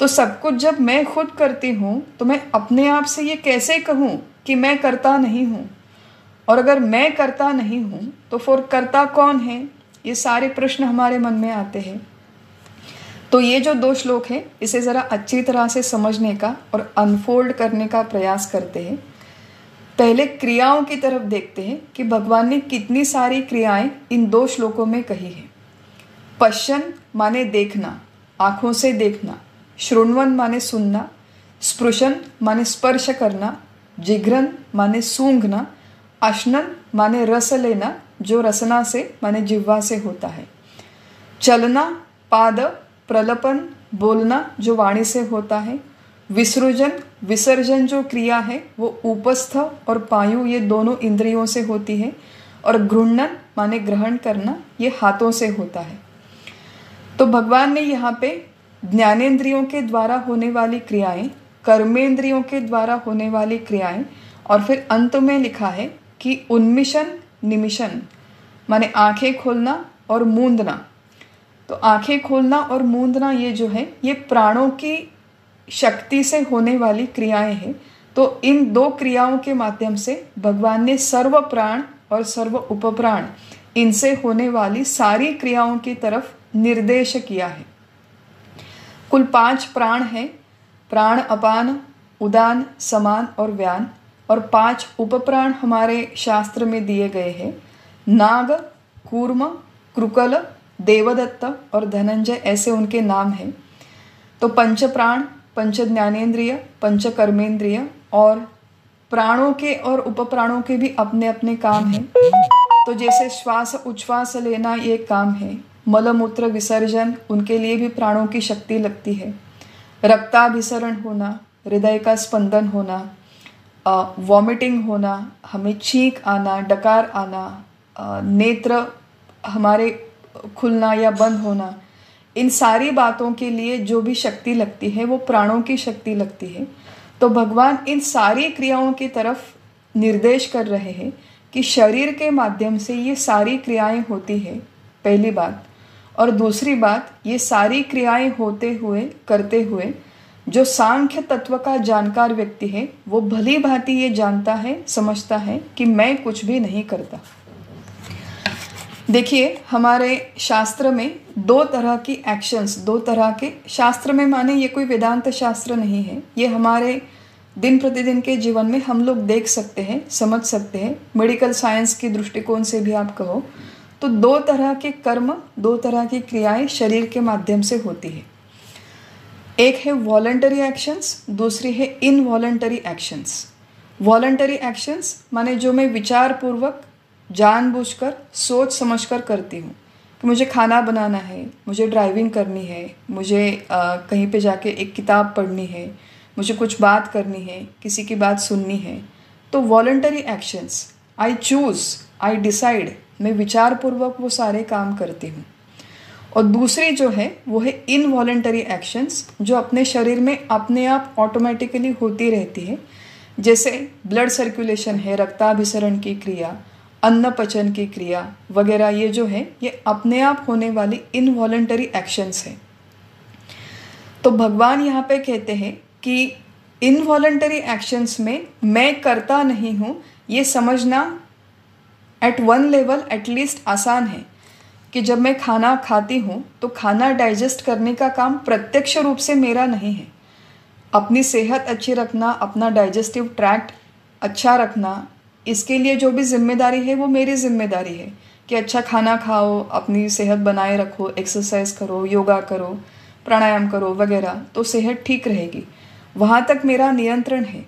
तो सब कुछ जब मैं खुद करती हूँ तो मैं अपने आप से ये कैसे कहूँ कि मैं करता नहीं हूँ, और अगर मैं करता नहीं हूँ तो फिर करता कौन है? ये सारे प्रश्न हमारे मन में आते हैं। तो ये जो 2 श्लोक है इसे ज़रा अच्छी तरह से समझने का और अनफोल्ड करने का प्रयास करते हैं। पहले क्रियाओं की तरफ देखते हैं कि भगवान ने कितनी सारी क्रियाएं इन 2 श्लोकों में कही है। पश्यन माने देखना, आँखों से देखना, शृण्वन माने सुनना, स्पृशन माने स्पर्श करना, जिघ्रन माने सूंघना, अश्नन माने रस लेना, जो रसना से माने जिह्वा से होता है, चलना, पाद, प्रलपन बोलना जो वाणी से होता है, विसृजन विसर्जन जो क्रिया है वो उपस्थ और पायु ये दोनों इंद्रियों से होती है, और गृह्णन माने ग्रहण करना ये हाथों से होता है। तो भगवान ने यहाँ पे ज्ञानेंद्रियों के द्वारा होने वाली क्रियाएं, कर्मेंद्रियों के द्वारा होने वाली क्रियाएं, और फिर अंत में लिखा है कि उन्मिषण निमिषण माने आंखें खोलना और मूंदना। तो आंखें खोलना और मूंदना ये जो है ये प्राणों की शक्ति से होने वाली क्रियाएं हैं। तो इन 2 क्रियाओं के माध्यम से भगवान ने सर्व प्राण और सर्व उपप्राण इनसे होने वाली सारी क्रियाओं की तरफ निर्देश किया है। कुल 5 प्राण हैं, प्राण अपान, उदान, समान और व्यान, और 5 उपप्राण हमारे शास्त्र में दिए गए हैं। नाग, कूर्म, कृकल, देवदत्त और धनंजय, ऐसे उनके नाम हैं। तो पंच प्राण, पंच ज्ञानेन्द्रिय, पंच कर्मेंद्रिय, और प्राणों के और उपप्राणों के भी अपने अपने काम हैं। तो जैसे श्वास उच्छ्वास लेना ये काम है, मलमूत्र विसर्जन, उनके लिए भी प्राणों की शक्ति लगती है। रक्ताभिसरण होना, हृदय का स्पंदन होना, वॉमिटिंग होना, हमें छींक आना, डकार आना, नेत्र हमारे खुलना या बंद होना, इन सारी बातों के लिए जो भी शक्ति लगती है वो प्राणों की शक्ति लगती है। तो भगवान इन सारी क्रियाओं की तरफ निर्देश कर रहे हैं कि शरीर के माध्यम से ये सारी क्रियाएं होती है, पहली बात। और दूसरी बात, ये सारी क्रियाएं होते हुए, करते हुए, जो सांख्य तत्व का जानकार व्यक्ति है वो भली भांति ये जानता है, समझता है कि मैं कुछ भी नहीं करता। देखिए, हमारे शास्त्र में 2 तरह की एक्शंस, 2 तरह के शास्त्र में, माने ये कोई वेदांत शास्त्र नहीं है, ये हमारे दिन प्रतिदिन के जीवन में हम लोग देख सकते हैं, समझ सकते हैं। मेडिकल साइंस की दृष्टिकोण से भी आप कहो तो 2 तरह के कर्म, 2 तरह की क्रियाएं शरीर के माध्यम से होती है। एक है वॉलंटरी एक्शंस, दूसरी है इनवॉलंटरी एक्शंस। वॉलंटरी एक्शंस माने जो मैं विचार पूर्वक, जानबूझकर, सोच समझकर करती हूँ कि मुझे खाना बनाना है, मुझे ड्राइविंग करनी है, मुझे कहीं पे जाके एक किताब पढ़नी है, मुझे कुछ बात करनी है, किसी की बात सुननी है। तो voluntary actions, I choose, I decide, मैं विचार पूर्वक वो सारे काम करती हूँ। और दूसरी जो है वो है इनवॉलंटरी एक्शंस, जो अपने शरीर में अपने आप ऑटोमेटिकली होती रहती है। जैसे ब्लड सर्कुलेशन है, रक्ताभिसरण की क्रिया, अन्न पचन की क्रिया वगैरह, ये जो है ये अपने आप होने वाली इनवॉलंटरी एक्शंस है। तो भगवान यहाँ पे कहते हैं कि इनवॉलंटरी एक्शंस में मैं करता नहीं हूँ, ये समझना एट वन लेवल एटलीस्ट आसान है कि जब मैं खाना खाती हूँ तो खाना डाइजेस्ट करने का काम प्रत्यक्ष रूप से मेरा नहीं है। अपनी सेहत अच्छी रखना, अपना डाइजेस्टिव ट्रैक्ट अच्छा रखना, इसके लिए जो भी जिम्मेदारी है वो मेरी जिम्मेदारी है कि अच्छा खाना खाओ, अपनी सेहत बनाए रखो, एक्सरसाइज करो, योगा करो, प्राणायाम करो वगैरह, तो सेहत ठीक रहेगी। वहाँ तक मेरा नियंत्रण है।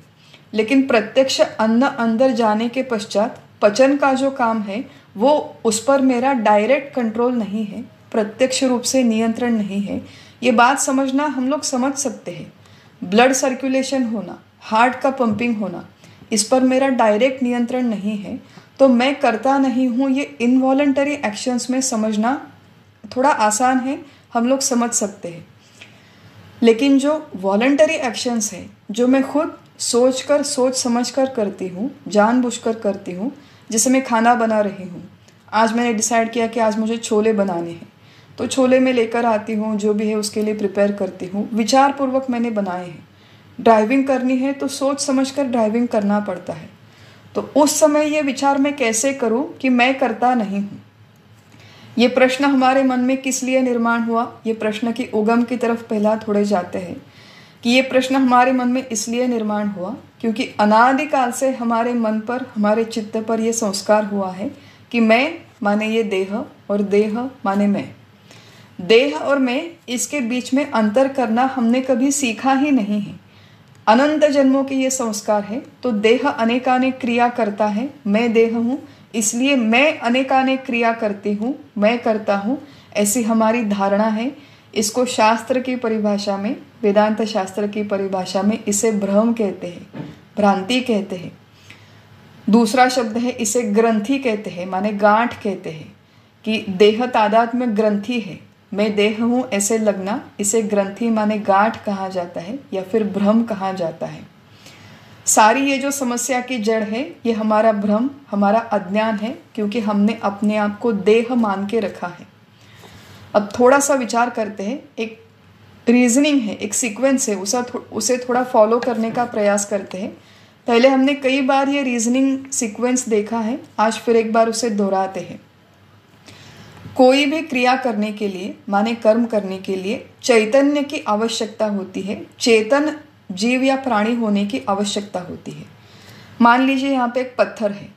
लेकिन प्रत्यक्ष अन्न अंदर जाने के पश्चात पचन का जो काम है वो उस पर मेरा डायरेक्ट कंट्रोल नहीं है, प्रत्यक्ष रूप से नियंत्रण नहीं है। ये बात समझना हम लोग समझ सकते हैं। ब्लड सर्कुलेशन होना, हार्ट का पंपिंग होना, इस पर मेरा डायरेक्ट नियंत्रण नहीं है, तो मैं करता नहीं हूँ, ये इनवॉलंटरी एक्शंस में समझना थोड़ा आसान है, हम लोग समझ सकते हैं। लेकिन जो वॉलंटरी एक्शंस है, जो मैं खुद सोच समझ कर करती हूँ, जानबूझकर करती हूँ, जैसे मैं खाना बना रही हूँ, आज मैंने डिसाइड किया कि आज मुझे छोले बनाने हैं, तो छोले मैं लेकर आती हूँ, जो भी है उसके लिए प्रिपेयर करती हूँ, विचार पूर्वक मैंने बनाए हैं। ड्राइविंग करनी है तो सोच समझकर ड्राइविंग करना पड़ता है। तो उस समय ये विचार मैं कैसे करूँ कि मैं करता नहीं हूँ। ये प्रश्न हमारे मन में किस लिए निर्माण हुआ, ये प्रश्न की उगम की तरफ पहला थोड़े जाते हैं कि ये प्रश्न हमारे मन में इसलिए निर्माण हुआ क्योंकि अनादिकाल से हमारे मन पर, हमारे चित्त पर यह संस्कार हुआ है कि मैं माने ये देह और देह माने मैं। देह और मैं, इसके बीच में अंतर करना हमने कभी सीखा ही नहीं है। अनंत जन्मों के ये संस्कार है। तो देह अनेकानेक क्रिया करता है, मैं देह हूँ, इसलिए मैं अनेकानेक क्रिया करती हूँ, मैं करता हूँ, ऐसी हमारी धारणा है। इसको शास्त्र की परिभाषा में, वेदांत शास्त्र की परिभाषा में इसे भ्रम कहते हैं, भ्रांति कहते हैं। दूसरा शब्द है इसे ग्रंथि कहते हैं, माने गांठ कहते हैं कि देह तादाद में ग्रंथि है, मैं देह हूँ ऐसे लगना, इसे ग्रंथि माने गांठ कहा जाता है या फिर भ्रम कहा जाता है। सारी ये जो समस्या की जड़ है ये हमारा भ्रम, हमारा अज्ञान है, क्योंकि हमने अपने आप को देह मान के रखा है। अब थोड़ा सा विचार करते हैं, एक रीजनिंग है, एक सीक्वेंस है, उसे थोड़ा फॉलो करने का प्रयास करते हैं। पहले हमने कई बार ये रीजनिंग सीक्वेंस देखा है, आज फिर एक बार उसे दोहराते हैं। कोई भी क्रिया करने के लिए, माने कर्म करने के लिए चैतन्य की आवश्यकता होती है, चेतन जीव या प्राणी होने की आवश्यकता होती है। मान लीजिए यहाँ पे एक पत्थर है,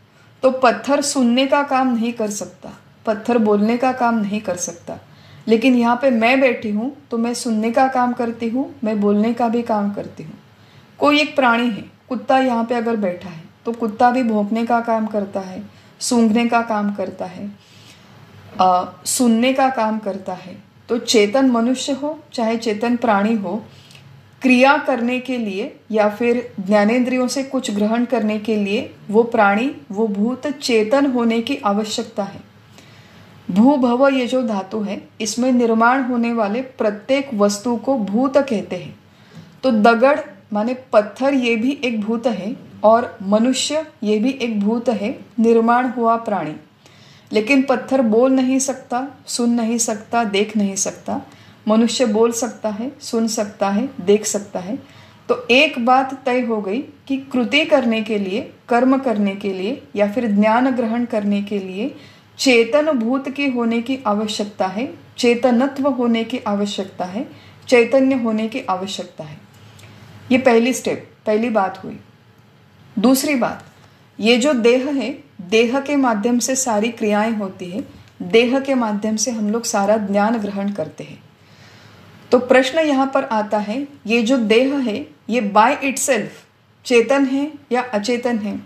तो पत्थर सुनने का काम नहीं कर सकता, पत्थर बोलने का काम नहीं कर सकता, लेकिन यहाँ पे मैं बैठी हूँ तो मैं सुनने का काम करती हूँ, मैं बोलने का भी काम करती हूँ। कोई एक प्राणी है, कुत्ता यहाँ पे अगर बैठा है तो कुत्ता भी भौंकने का काम करता है, सूंघने का काम करता है, सुनने का काम करता है। तो चेतन मनुष्य हो चाहे चेतन प्राणी हो, क्रिया करने के लिए या फिर ज्ञानेंद्रियों से कुछ ग्रहण करने के लिए वो प्राणी, वो भूत चेतन होने की आवश्यकता है। भू भव ये जो धातु है, इसमें निर्माण होने वाले प्रत्येक वस्तु को भूत कहते हैं। तो दगड़ माने पत्थर ये भी एक भूत है, और मनुष्य ये भी एक भूत है, निर्माण हुआ प्राणी। लेकिन पत्थर बोल नहीं सकता, सुन नहीं सकता, देख नहीं सकता। मनुष्य बोल सकता है, सुन सकता है, देख सकता है। तो एक बात तय हो गई कि कृति करने के लिए, कर्म करने के लिए या फिर ज्ञान ग्रहण करने के लिए चेतन भूत की होने की आवश्यकता है, चेतनत्व होने की आवश्यकता है, चैतन्य होने की आवश्यकता है। ये पहली स्टेप, पहली बात हुई। दूसरी बात, ये जो देह है, देह के माध्यम से सारी क्रियाएं होती है, देह के माध्यम से हम लोग सारा ज्ञान ग्रहण करते हैं। तो प्रश्न यहाँ पर आता है, ये जो देह है ये बाय इटसेल्फ चेतन है या अचेतन है?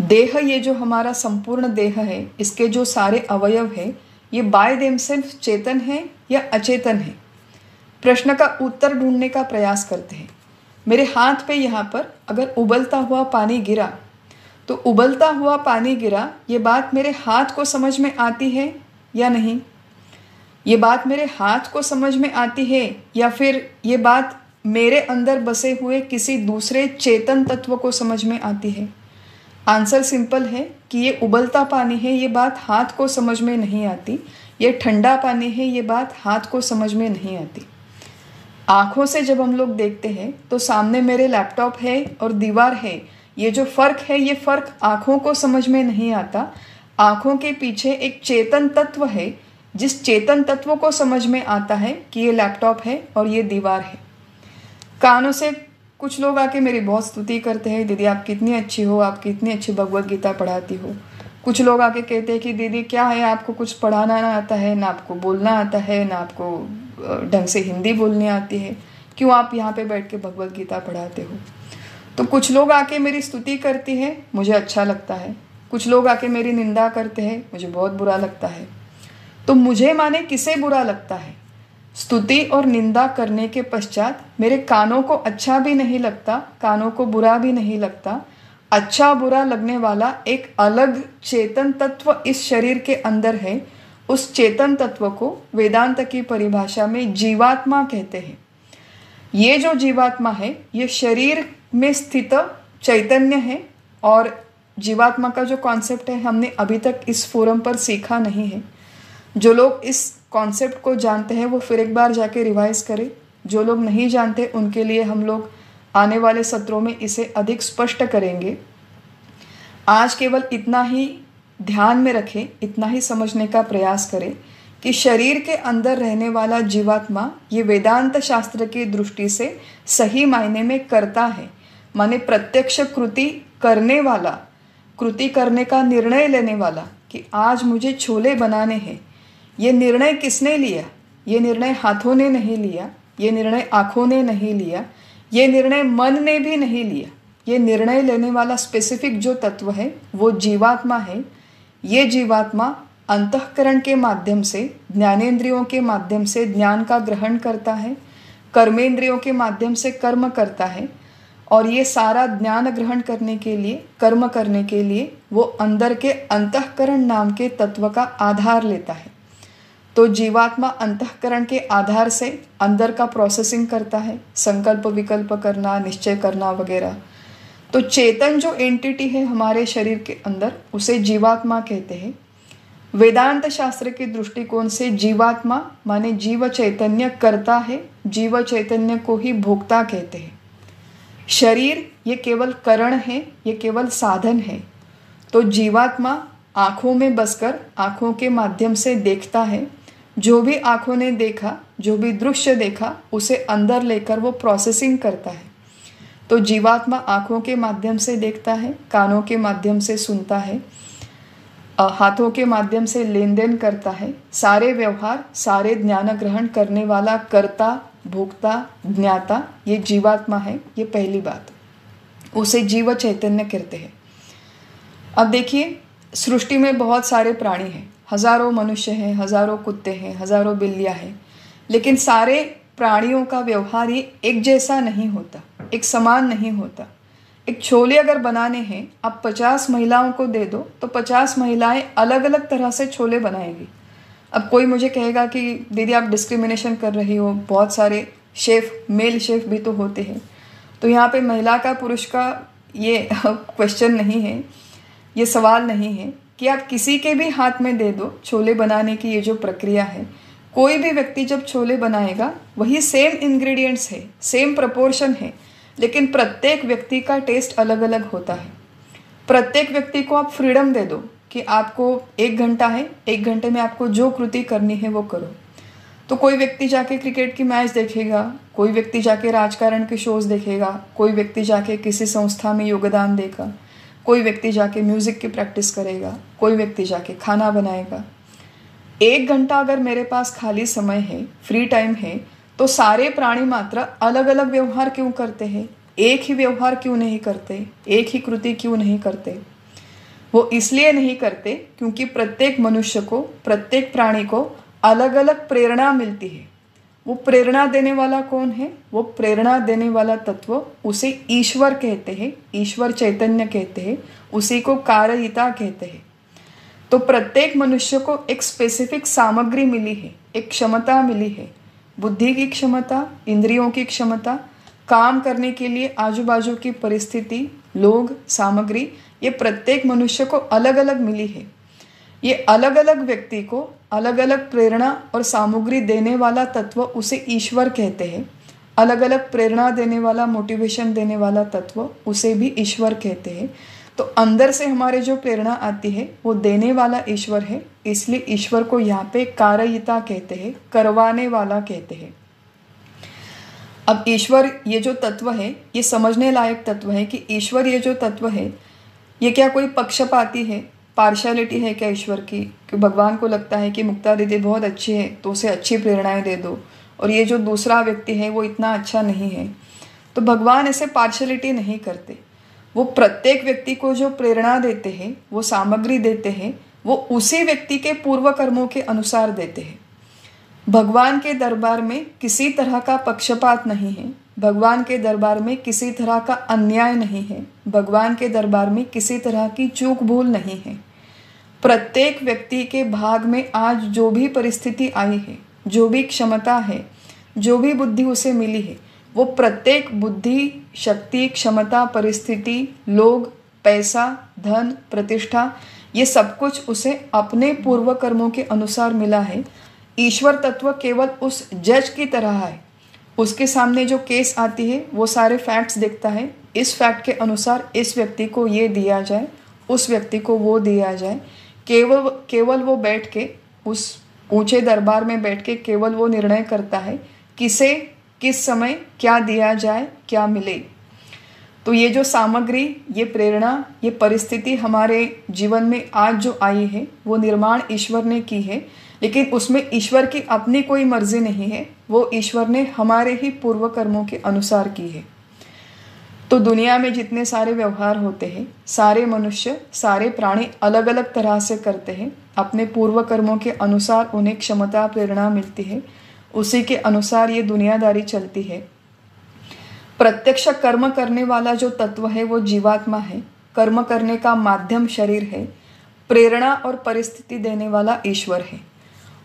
देह, ये जो हमारा संपूर्ण देह है, इसके जो सारे अवयव है, ये बाय देमसेल्फ चेतन है या अचेतन है? प्रश्न का उत्तर ढूंढने का प्रयास करते हैं। मेरे हाथ पे यहाँ पर अगर उबलता हुआ पानी गिरा, तो उबलता हुआ पानी गिरा, ये बात मेरे हाथ को समझ में आती है या नहीं? ये बात मेरे हाथ को समझ में आती है या फिर ये बात मेरे अंदर बसे हुए किसी दूसरे चेतन तत्व को समझ में आती है? आंसर सिंपल है कि ये उबलता पानी है, ये बात हाथ को समझ में नहीं आती। ये ठंडा पानी है, ये बात हाथ को समझ में नहीं आती। आँखों से जब हम लोग देखते हैं तो सामने मेरे लैपटॉप है और दीवार है, ये जो फ़र्क है, ये फ़र्क आँखों को समझ में नहीं आता। आँखों के पीछे एक चेतन तत्व है, जिस चेतन तत्व को समझ में आता है कि ये लैपटॉप है और ये दीवार है। कानों से कुछ लोग आके मेरी बहुत स्तुति करते हैं, दीदी आप कितनी अच्छी हो, आप कितनी अच्छी भगवत गीता पढ़ाती हो। कुछ लोग आके कहते हैं कि दीदी क्या है, आपको कुछ पढ़ाना ना आता है, ना आपको बोलना आता है, ना आपको ढंग से हिंदी बोलनी आती है, क्यों आप यहाँ पे बैठ के भगवत गीता पढ़ाते हो? तो कुछ लोग आके मेरी स्तुति करती है, मुझे अच्छा लगता है। कुछ लोग आके मेरी निंदा करते हैं, मुझे बहुत बुरा लगता है। तो मुझे माने किसे बुरा लगता है? स्तुति और निंदा करने के पश्चात मेरे कानों को अच्छा भी नहीं लगता, कानों को बुरा भी नहीं लगता। अच्छा बुरा लगने वाला एक अलग चेतन तत्व इस शरीर के अंदर है। उस चेतन तत्व को वेदांत की परिभाषा में जीवात्मा कहते हैं। ये जो जीवात्मा है, ये शरीर में स्थित चैतन्य है। और जीवात्मा का जो कॉन्सेप्ट है, हमने अभी तक इस फोरम पर सीखा नहीं है। जो लोग इस कॉन्सेप्ट को जानते हैं वो फिर एक बार जाके रिवाइज करें। जो लोग नहीं जानते उनके लिए हम लोग आने वाले सत्रों में इसे अधिक स्पष्ट करेंगे। आज केवल इतना ही ध्यान में रखें, इतना ही समझने का प्रयास करें कि शरीर के अंदर रहने वाला जीवात्मा ये वेदांत शास्त्र की दृष्टि से सही मायने में करता है, माने प्रत्यक्ष कृति करने वाला, कृति करने का निर्णय लेने वाला कि आज मुझे छोले बनाने हैं। ये निर्णय किसने लिया? ये निर्णय हाथों ने नहीं लिया, ये निर्णय आँखों ने नहीं लिया, ये निर्णय मन ने भी नहीं लिया। ये निर्णय लेने वाला स्पेसिफिक जो तत्व है वो जीवात्मा है। ये जीवात्मा अंतःकरण के माध्यम से, ज्ञानेंद्रियों के माध्यम से ज्ञान का ग्रहण करता है, कर्मेंद्रियों के माध्यम से कर्म करता है। और ये सारा ज्ञान ग्रहण करने के लिए, कर्म करने के लिए वो अंदर के अंतःकरण नाम के तत्व का आधार लेता है। तो जीवात्मा अंतःकरण के आधार से अंदर का प्रोसेसिंग करता है, संकल्प विकल्प करना, निश्चय करना वगैरह। तो चेतन जो एंटिटी है हमारे शरीर के अंदर, उसे जीवात्मा कहते हैं। वेदांत शास्त्र के दृष्टिकोण से जीवात्मा माने जीव चैतन्य करता है, जीव चैतन्य को ही भोक्ता कहते हैं। शरीर ये केवल करण है, ये केवल साधन है। तो जीवात्मा आँखों में बसकर आँखों के माध्यम से देखता है। जो भी आँखों ने देखा, जो भी दृश्य देखा, उसे अंदर लेकर वो प्रोसेसिंग करता है। तो जीवात्मा आँखों के माध्यम से देखता है, कानों के माध्यम से सुनता है, हाथों के माध्यम से लेन देन करता है। सारे व्यवहार, सारे ज्ञान ग्रहण करने वाला कर्ता, भोक्ता, ज्ञाता ये जीवात्मा है। ये पहली बात, उसे जीव चैतन्य कहते हैं। अब देखिए, सृष्टि में बहुत सारे प्राणी हैं, हजारों मनुष्य हैं, हजारों कुत्ते हैं, हजारों बिल्लियां हैं, लेकिन सारे प्राणियों का व्यवहार ये एक जैसा नहीं होता, एक समान नहीं होता। एक छोले अगर बनाने हैं, आप 50 महिलाओं को दे दो तो 50 महिलाएं अलग अलग तरह से छोले बनाएंगी। अब कोई मुझे कहेगा कि दीदी आप डिस्क्रिमिनेशन कर रही हो, बहुत सारे शेफ़, मेल शेफ़ भी तो होते हैं। तो यहाँ पे महिला का पुरुष का ये क्वेश्चन नहीं है, ये सवाल नहीं है कि आप किसी के भी हाथ में दे दो छोले बनाने की ये जो प्रक्रिया है। कोई भी व्यक्ति जब छोले बनाएगा, वही सेम इंग्रेडिएंट्स है, सेम प्रपोर्शन है, लेकिन प्रत्येक व्यक्ति का टेस्ट अलग अलग होता है। प्रत्येक व्यक्ति को आप फ्रीडम दे दो कि आपको 1 घंटा है, 1 घंटे में आपको जो कृति करनी है वो करो। तो कोई व्यक्ति जाके क्रिकेट की मैच देखेगा, कोई व्यक्ति जाके राजकारण के शोज़ देखेगा, कोई व्यक्ति जाके किसी संस्था में योगदान देगा, कोई व्यक्ति जाके म्यूज़िक की प्रैक्टिस करेगा, कोई व्यक्ति जाके खाना बनाएगा। 1 घंटा अगर मेरे पास खाली समय है, फ्री टाइम है, तो सारे प्राणी मात्र अलग अलग व्यवहार क्यों करते हैं? एक ही व्यवहार क्यों नहीं करते? एक ही कृति क्यों नहीं करते? वो इसलिए नहीं करते क्योंकि प्रत्येक मनुष्य को, प्रत्येक प्राणी को अलग अलग प्रेरणा मिलती है। वो प्रेरणा देने वाला कौन है? वो प्रेरणा देने वाला तत्व, उसे ईश्वर कहते हैं, ईश्वर चैतन्य कहते हैं, उसी को कारयिता कहते हैं। तो प्रत्येक मनुष्य को एक स्पेसिफिक सामग्री मिली है, एक क्षमता मिली है, बुद्धि की क्षमता, इंद्रियों की क्षमता, काम करने के लिए आजू बाजू की परिस्थिति, लोग, सामग्री, ये प्रत्येक मनुष्य को अलग अलग मिली है। ये अलग अलग व्यक्ति को अलग अलग प्रेरणा और सामग्री देने वाला तत्व, उसे ईश्वर कहते हैं। अलग अलग प्रेरणा देने वाला, मोटिवेशन देने वाला तत्व, उसे भी ईश्वर कहते हैं। तो अंदर से हमारे जो प्रेरणा आती है वो देने वाला ईश्वर है, इसलिए ईश्वर को यहाँ पे कारयिता कहते हैं, करवाने वाला कहते हैं। अब ईश्वर ये जो तत्व है, ये समझने लायक तत्व है कि ईश्वर ये जो तत्व है, ये क्या कोई पक्षपाती है, पार्शलिटी है क्या ईश्वर की? कि भगवान को लगता है कि मुक्ता दीदी बहुत अच्छी है तो उसे अच्छी प्रेरणाएं दे दो, और ये जो दूसरा व्यक्ति है वो इतना अच्छा नहीं है। तो भगवान ऐसे पार्शलिटी नहीं करते। वो प्रत्येक व्यक्ति को जो प्रेरणा देते हैं, वो सामग्री देते हैं, वो उसी व्यक्ति के पूर्व कर्मों के अनुसार देते हैं। भगवान के दरबार में किसी तरह का पक्षपात नहीं है, भगवान के दरबार में किसी तरह का अन्याय नहीं है, भगवान के दरबार में किसी तरह की चूक भूल नहीं है। प्रत्येक व्यक्ति के भाग में आज जो भी परिस्थिति आई है, जो भी क्षमता है, जो भी बुद्धि उसे मिली है, वो प्रत्येक बुद्धि, शक्ति, क्षमता, परिस्थिति, लोग, पैसा, धन, प्रतिष्ठा, ये सब कुछ उसे अपने पूर्व कर्मों के अनुसार मिला है। ईश्वर तत्व केवल उस जज की तरह है, उसके सामने जो केस आती है वो सारे फैक्ट्स देखता है, इस फैक्ट के अनुसार इस व्यक्ति को ये दिया जाए, उस व्यक्ति को वो दिया जाए। केवल वो बैठ के, उस ऊंचे दरबार में बैठ के केवल वो निर्णय करता है किसे किस समय क्या दिया जाए, क्या मिले। तो ये जो सामग्री, ये प्रेरणा, ये परिस्थिति हमारे जीवन में आज जो आई है, वो निर्माण ईश्वर ने की है, लेकिन उसमें ईश्वर की अपनी कोई मर्जी नहीं है, वो ईश्वर ने हमारे ही पूर्व कर्मों के अनुसार की है। तो दुनिया में जितने सारे व्यवहार होते हैं, सारे मनुष्य, सारे प्राणी अलग अलग तरह से करते हैं, अपने पूर्व कर्मों के अनुसार उन्हें क्षमता, प्रेरणा मिलती है, उसी के अनुसार ये दुनियादारी चलती है। प्रत्यक्ष कर्म करने वाला जो तत्व है वो जीवात्मा है, कर्म करने का माध्यम शरीर है, प्रेरणा और परिस्थिति देने वाला ईश्वर है।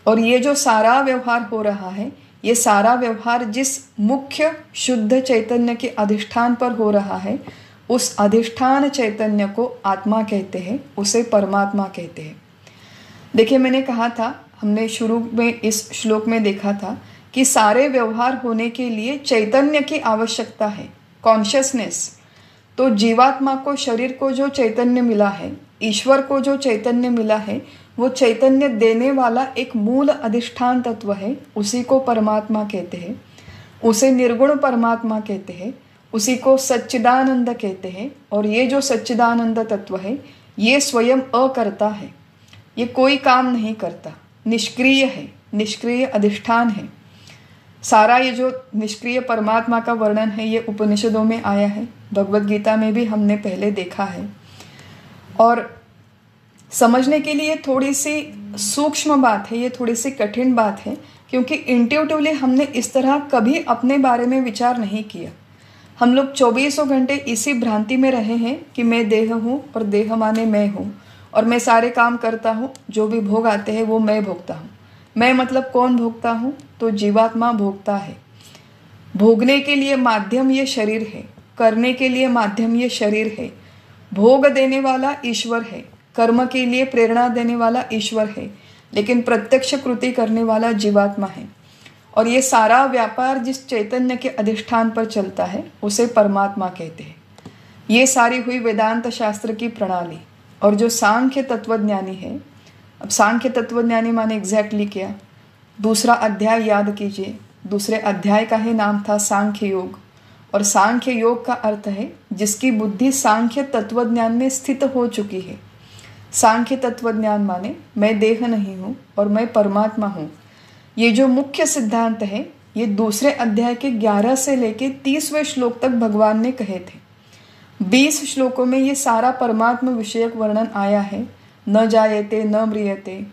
और ये जो सारा व्यवहार हो रहा है, ये सारा व्यवहार जिस मुख्य शुद्ध चैतन्य के अधिष्ठान पर हो रहा है, उस अधिष्ठान चैतन्य को आत्मा कहते हैं, उसे परमात्मा कहते हैं। देखिए, मैंने कहा था, हमने शुरू में इस श्लोक में देखा था कि सारे व्यवहार होने के लिए चैतन्य की आवश्यकता है, कॉन्शियसनेस। तो जीवात्मा को, शरीर को जो चैतन्य मिला है, ईश्वर को जो चैतन्य मिला है, वो चैतन्य देने वाला एक मूल अधिष्ठान तत्व है, उसी को परमात्मा कहते हैं। उसे निर्गुण परमात्मा कहते हैं, उसी को सच्चिदानंद कहते हैं। और ये जो सच्चिदानंद तत्व है, ये स्वयं अकर्ता है, ये कोई काम नहीं करता, निष्क्रिय है, निष्क्रिय अधिष्ठान है। सारा ये जो निष्क्रिय परमात्मा का वर्णन है, ये उपनिषदों में आया है, भगवद गीता में भी हमने पहले देखा है। और समझने के लिए थोड़ी सी सूक्ष्म बात है, ये थोड़ी सी कठिन बात है, क्योंकि इंट्यूटिवली हमने इस तरह कभी अपने बारे में विचार नहीं किया। हम लोग 24 घंटे इसी भ्रांति में रहे हैं कि मैं देह हूँ और देह माने मैं हूँ, और मैं सारे काम करता हूँ, जो भी भोग आते हैं वो मैं भोगता हूँ। मैं मतलब कौन भोगता हूँ? तो जीवात्मा भोगता है। भोगने के लिए माध्यम ये शरीर है, करने के लिए माध्यम ये शरीर है। भोग देने वाला ईश्वर है, कर्म के लिए प्रेरणा देने वाला ईश्वर है, लेकिन प्रत्यक्ष कृति करने वाला जीवात्मा है। और ये सारा व्यापार जिस चैतन्य के अधिष्ठान पर चलता है, उसे परमात्मा कहते हैं। ये सारी हुई वेदांत शास्त्र की प्रणाली। और जो सांख्य तत्वज्ञानी है, अब सांख्य तत्वज्ञानी माने एग्जैक्टली क्या? दूसरा अध्याय याद कीजिए, दूसरे अध्याय का ही नाम था सांख्य योग। और सांख्य योग का अर्थ है जिसकी बुद्धि सांख्य तत्वज्ञान में स्थित हो चुकी है। सांख्य तत्वज्ञान माने मैं देह नहीं हूँ और मैं परमात्मा हूँ। ये जो मुख्य सिद्धांत है, ये दूसरे अध्याय के 11 से लेके 30वें श्लोक तक भगवान ने कहे थे। 20 श्लोकों में ये सारा परमात्मा विषयक वर्णन आया है। न जायते न म्रियते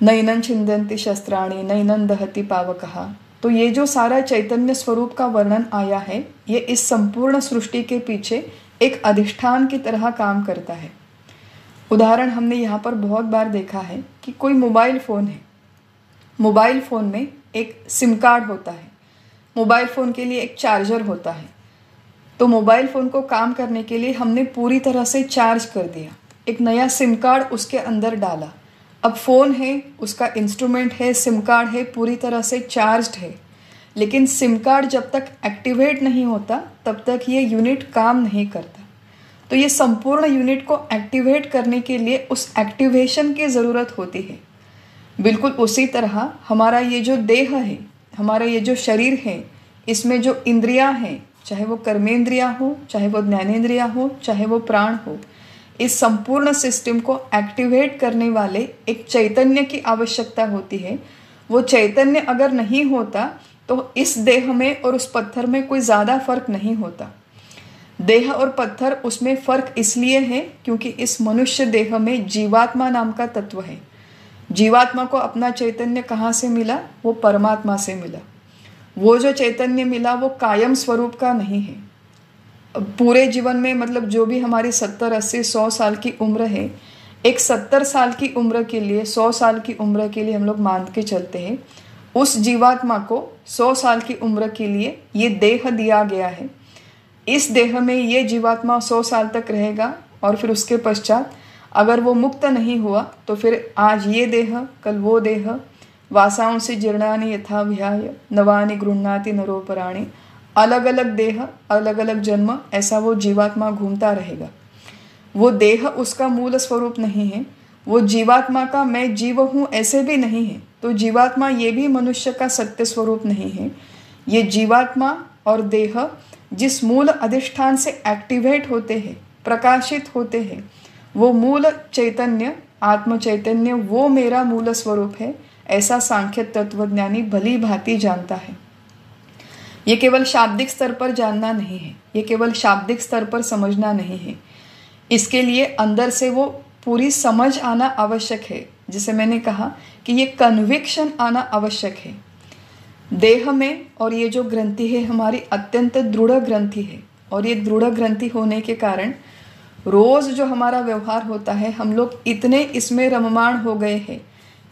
नैनं छिन्दन्ति शस्त्राणि नैनं दहति पावकः। तो ये जो सारा चैतन्य स्वरूप का वर्णन आया है, ये इस संपूर्ण सृष्टि के पीछे एक अधिष्ठान की तरह काम करता है। उदाहरण हमने यहाँ पर बहुत बार देखा है कि कोई मोबाइल फ़ोन है, मोबाइल फ़ोन में एक सिम कार्ड होता है, मोबाइल फ़ोन के लिए एक चार्जर होता है। तो मोबाइल फ़ोन को काम करने के लिए हमने पूरी तरह से चार्ज कर दिया, एक नया सिम कार्ड उसके अंदर डाला। अब फ़ोन है, उसका इंस्ट्रूमेंट है, सिम कार्ड है, पूरी तरह से चार्ज्ड है। लेकिन सिम कार्ड जब तक एक्टिवेट नहीं होता, तब तक ये यूनिट काम नहीं करता। तो ये संपूर्ण यूनिट को एक्टिवेट करने के लिए उस एक्टिवेशन की ज़रूरत होती है। बिल्कुल उसी तरह हमारा ये जो देह है, हमारा ये जो शरीर है, इसमें जो इंद्रियां हैं, चाहे वो कर्मेंद्रियां हो, चाहे वो ज्ञानेंद्रियां हो, चाहे वो प्राण हो, इस संपूर्ण सिस्टम को एक्टिवेट करने वाले एक चैतन्य की आवश्यकता होती है। वो चैतन्य अगर नहीं होता तो इस देह में और उस पत्थर में कोई ज़्यादा फर्क नहीं होता। देह और पत्थर, उसमें फ़र्क इसलिए है क्योंकि इस मनुष्य देह में जीवात्मा नाम का तत्व है। जीवात्मा को अपना चैतन्य कहाँ से मिला? वो परमात्मा से मिला। वो जो चैतन्य मिला वो कायम स्वरूप का नहीं है। पूरे जीवन में मतलब जो भी हमारी 70, 80, 100 साल की उम्र है, एक 70 साल की उम्र के लिए, 100 साल की उम्र के लिए हम लोग मान के चलते हैं। उस जीवात्मा को 100 साल की उम्र के लिए ये देह दिया गया है। इस देह में ये जीवात्मा 100 साल तक रहेगा और फिर उसके पश्चात अगर वो मुक्त नहीं हुआ तो फिर आज ये देह, कल वो देह, वासाओं से जीर्णानि यथा विहाय नवानि गृह्णाति नरोपराणि, अलग अलग देह, अलग अलग जन्म, ऐसा वो जीवात्मा घूमता रहेगा। वो देह उसका मूल स्वरूप नहीं है। वो जीवात्मा का मैं जीव हूँ ऐसे भी नहीं है। तो जीवात्मा ये भी मनुष्य का सत्य स्वरूप नहीं है। ये जीवात्मा और देह जिस मूल अधिष्ठान से एक्टिवेट होते हैं, प्रकाशित होते हैं, वो मूल चैतन्य, आत्म चैतन्य, वो मेरा मूल स्वरूप है, ऐसा सांख्य तत्वज्ञानी भली भांति जानता है। ये केवल शाब्दिक स्तर पर जानना नहीं है, ये केवल शाब्दिक स्तर पर समझना नहीं है। इसके लिए अंदर से वो पूरी समझ आना आवश्यक है। जिसे मैंने कहा कि ये कन्विक्शन आना आवश्यक है देह में। और ये जो ग्रंथि है हमारी अत्यंत दृढ़ ग्रंथि है, और ये दृढ़ ग्रंथि होने के कारण रोज़ जो हमारा व्यवहार होता है, हम लोग इतने इसमें रममाण हो गए हैं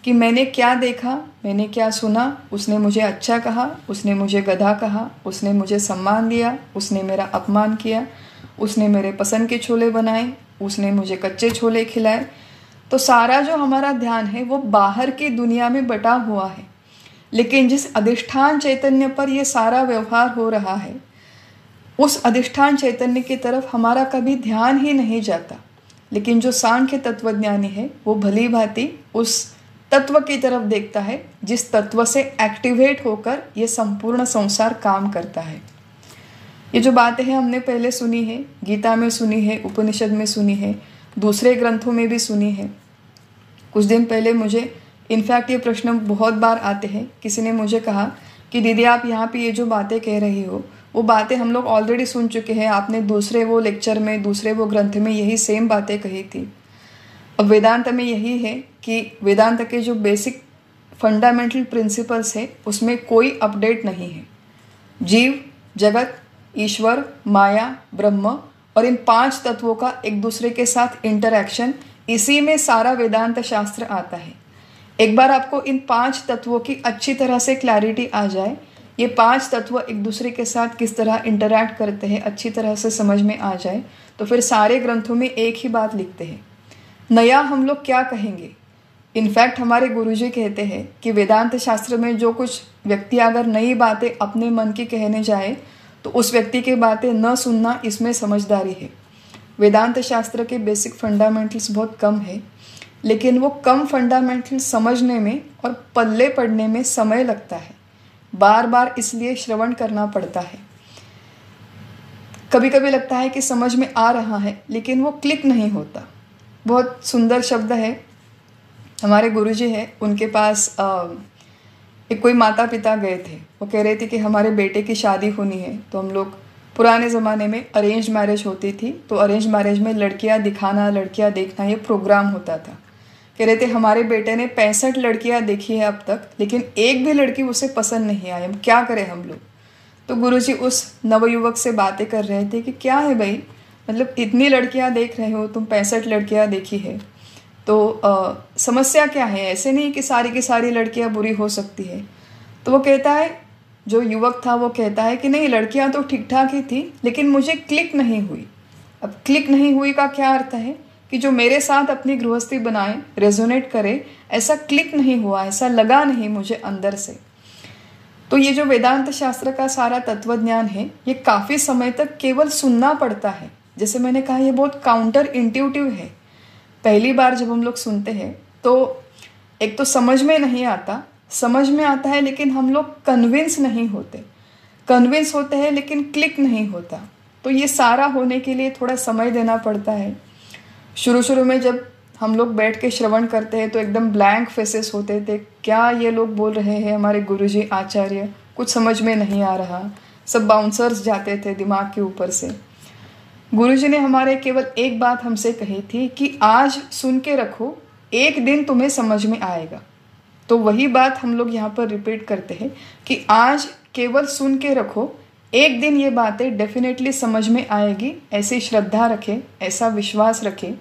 कि मैंने क्या देखा, मैंने क्या सुना, उसने मुझे अच्छा कहा, उसने मुझे गधा कहा, उसने मुझे सम्मान दिया, उसने मेरा अपमान किया, उसने मेरे पसंद के छोले बनाए, उसने मुझे कच्चे छोले खिलाए। तो सारा जो हमारा ध्यान है वो बाहर की दुनिया में बटा हुआ है। लेकिन जिस अधिष्ठान चैतन्य पर ये सारा व्यवहार हो रहा है, उस अधिष्ठान चैतन्य की तरफ हमारा कभी ध्यान ही नहीं जाता। लेकिन जो सांख्य तत्वज्ञानी है वो भली भांति उस तत्व की तरफ देखता है जिस तत्व से एक्टिवेट होकर ये संपूर्ण संसार काम करता है। ये जो बातें हैं हमने पहले सुनी है, गीता में सुनी है, उपनिषद में सुनी है, दूसरे ग्रंथों में भी सुनी है। कुछ दिन पहले मुझे इनफैक्ट ये प्रश्न बहुत बार आते हैं। किसी ने मुझे कहा कि दीदी आप यहाँ पे ये जो बातें कह रही हो वो बातें हम लोग ऑलरेडी सुन चुके हैं, आपने दूसरे वो लेक्चर में, दूसरे वो ग्रंथ में यही सेम बातें कही थी। अब वेदांत में यही है कि वेदांत के जो बेसिक फंडामेंटल प्रिंसिपल्स है उसमें कोई अपडेट नहीं है। जीव, जगत, ईश्वर, माया, ब्रह्म और इन 5 तत्वों का एक दूसरे के साथ इंटरैक्शन, इसी में सारा वेदांत शास्त्र आता है। एक बार आपको इन 5 तत्वों की अच्छी तरह से क्लैरिटी आ जाए, ये 5 तत्व एक दूसरे के साथ किस तरह इंटरैक्ट करते हैं अच्छी तरह से समझ में आ जाए, तो फिर सारे ग्रंथों में एक ही बात लिखते हैं। नया हम लोग क्या कहेंगे? इनफैक्ट हमारे गुरुजी कहते हैं कि वेदांत शास्त्र में जो कुछ व्यक्ति अगर नई बातें अपने मन की कहने जाए तो उस व्यक्ति की बातें न सुनना इसमें समझदारी है। वेदांत शास्त्र के बेसिक फंडामेंटल्स बहुत कम है, लेकिन वो कम फंडामेंटल समझने में और पल्ले पड़ने में समय लगता है। बार बार इसलिए श्रवण करना पड़ता है। कभी कभी लगता है कि समझ में आ रहा है लेकिन वो क्लिक नहीं होता। बहुत सुंदर शब्द है, हमारे गुरुजी है, उनके पास एक कोई माता पिता गए थे। वो कह रहे थे कि हमारे बेटे की शादी होनी है। तो हम लोग पुराने ज़माने में अरेंज मैरिज होती थी, तो अरेंज मैरिज में लड़कियां दिखाना, लड़कियां देखना ये प्रोग्राम होता था। कह रहे थे हमारे बेटे ने 65 लड़कियां देखी है अब तक, लेकिन एक भी लड़की उसे पसंद नहीं आई, हम क्या करें हम लोग। तो गुरुजी उस नवयुवक से बातें कर रहे थे कि क्या है भाई, मतलब इतनी लड़कियां देख रहे हो तुम, 65 लड़कियां देखी है तो समस्या क्या है? ऐसे नहीं कि सारी की सारी लड़कियां बुरी हो सकती है। तो वो कहता है, जो युवक था वो कहता है कि नहीं, लड़कियां तो ठीक ठाक ही थी लेकिन मुझे क्लिक नहीं हुई। अब क्लिक नहीं हुई का क्या अर्थ है कि जो मेरे साथ अपनी गृहस्थी बनाए, रेजोनेट करे, ऐसा क्लिक नहीं हुआ, ऐसा लगा नहीं मुझे अंदर से। तो ये जो वेदांत शास्त्र का सारा तत्वज्ञान है ये काफ़ी समय तक केवल सुनना पड़ता है। जैसे मैंने कहा ये बहुत काउंटर इंट्यूटिव है। पहली बार जब हम लोग सुनते हैं तो एक तो समझ में नहीं आता, समझ में आता है लेकिन हम लोग कन्विंस नहीं होते, कन्विंस होते हैं लेकिन क्लिक नहीं होता। तो ये सारा होने के लिए थोड़ा समय देना पड़ता है। शुरू शुरू में जब हम लोग बैठ के श्रवण करते हैं तो एकदम ब्लैंक फेसेस होते थे, क्या ये लोग बोल रहे हैं हमारे गुरुजी आचार्य, कुछ समझ में नहीं आ रहा, सब बाउंसर्स जाते थे दिमाग के ऊपर से। गुरुजी ने हमारे केवल एक बात हमसे कही थी कि आज सुन के रखो, एक दिन तुम्हें समझ में आएगा। तो वही बात हम लोग यहाँ पर रिपीट करते हैं कि आज केवल सुन के रखो, एक दिन ये बातें डेफिनेटली समझ में आएगी। ऐसी श्रद्धा रखें, ऐसा विश्वास रखें।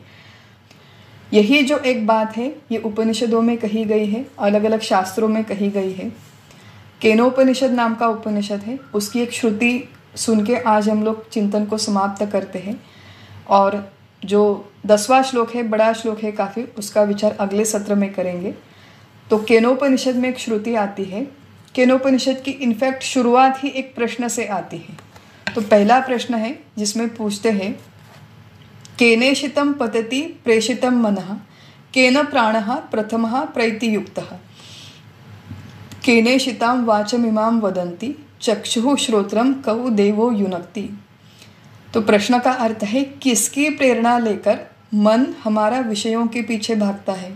यही जो एक बात है ये उपनिषदों में कही गई है, अलग अलग शास्त्रों में कही गई है। केनोपनिषद नाम का उपनिषद है, उसकी एक श्रुति सुन के आज हम लोग चिंतन को समाप्त करते हैं। और जो 10वां श्लोक है, बड़ा श्लोक है काफ़ी, उसका विचार अगले सत्र में करेंगे। तो केनोपनिषद में एक श्रुति आती है। केनोपनिषद की इनफैक्ट शुरुआत ही एक प्रश्न से आती है। तो पहला प्रश्न है जिसमें पूछते हैं, केनेशितं पतति प्रेषितं मनः, केन प्राणः प्रथमः प्रैतियुक्तः, केनेशितां वाचमिमां वदन्ति, चक्षुः श्रोत्रम कौ देवो युनक्ति। तो प्रश्न का अर्थ है किसकी प्रेरणा लेकर मन हमारा विषयों के पीछे भागता है,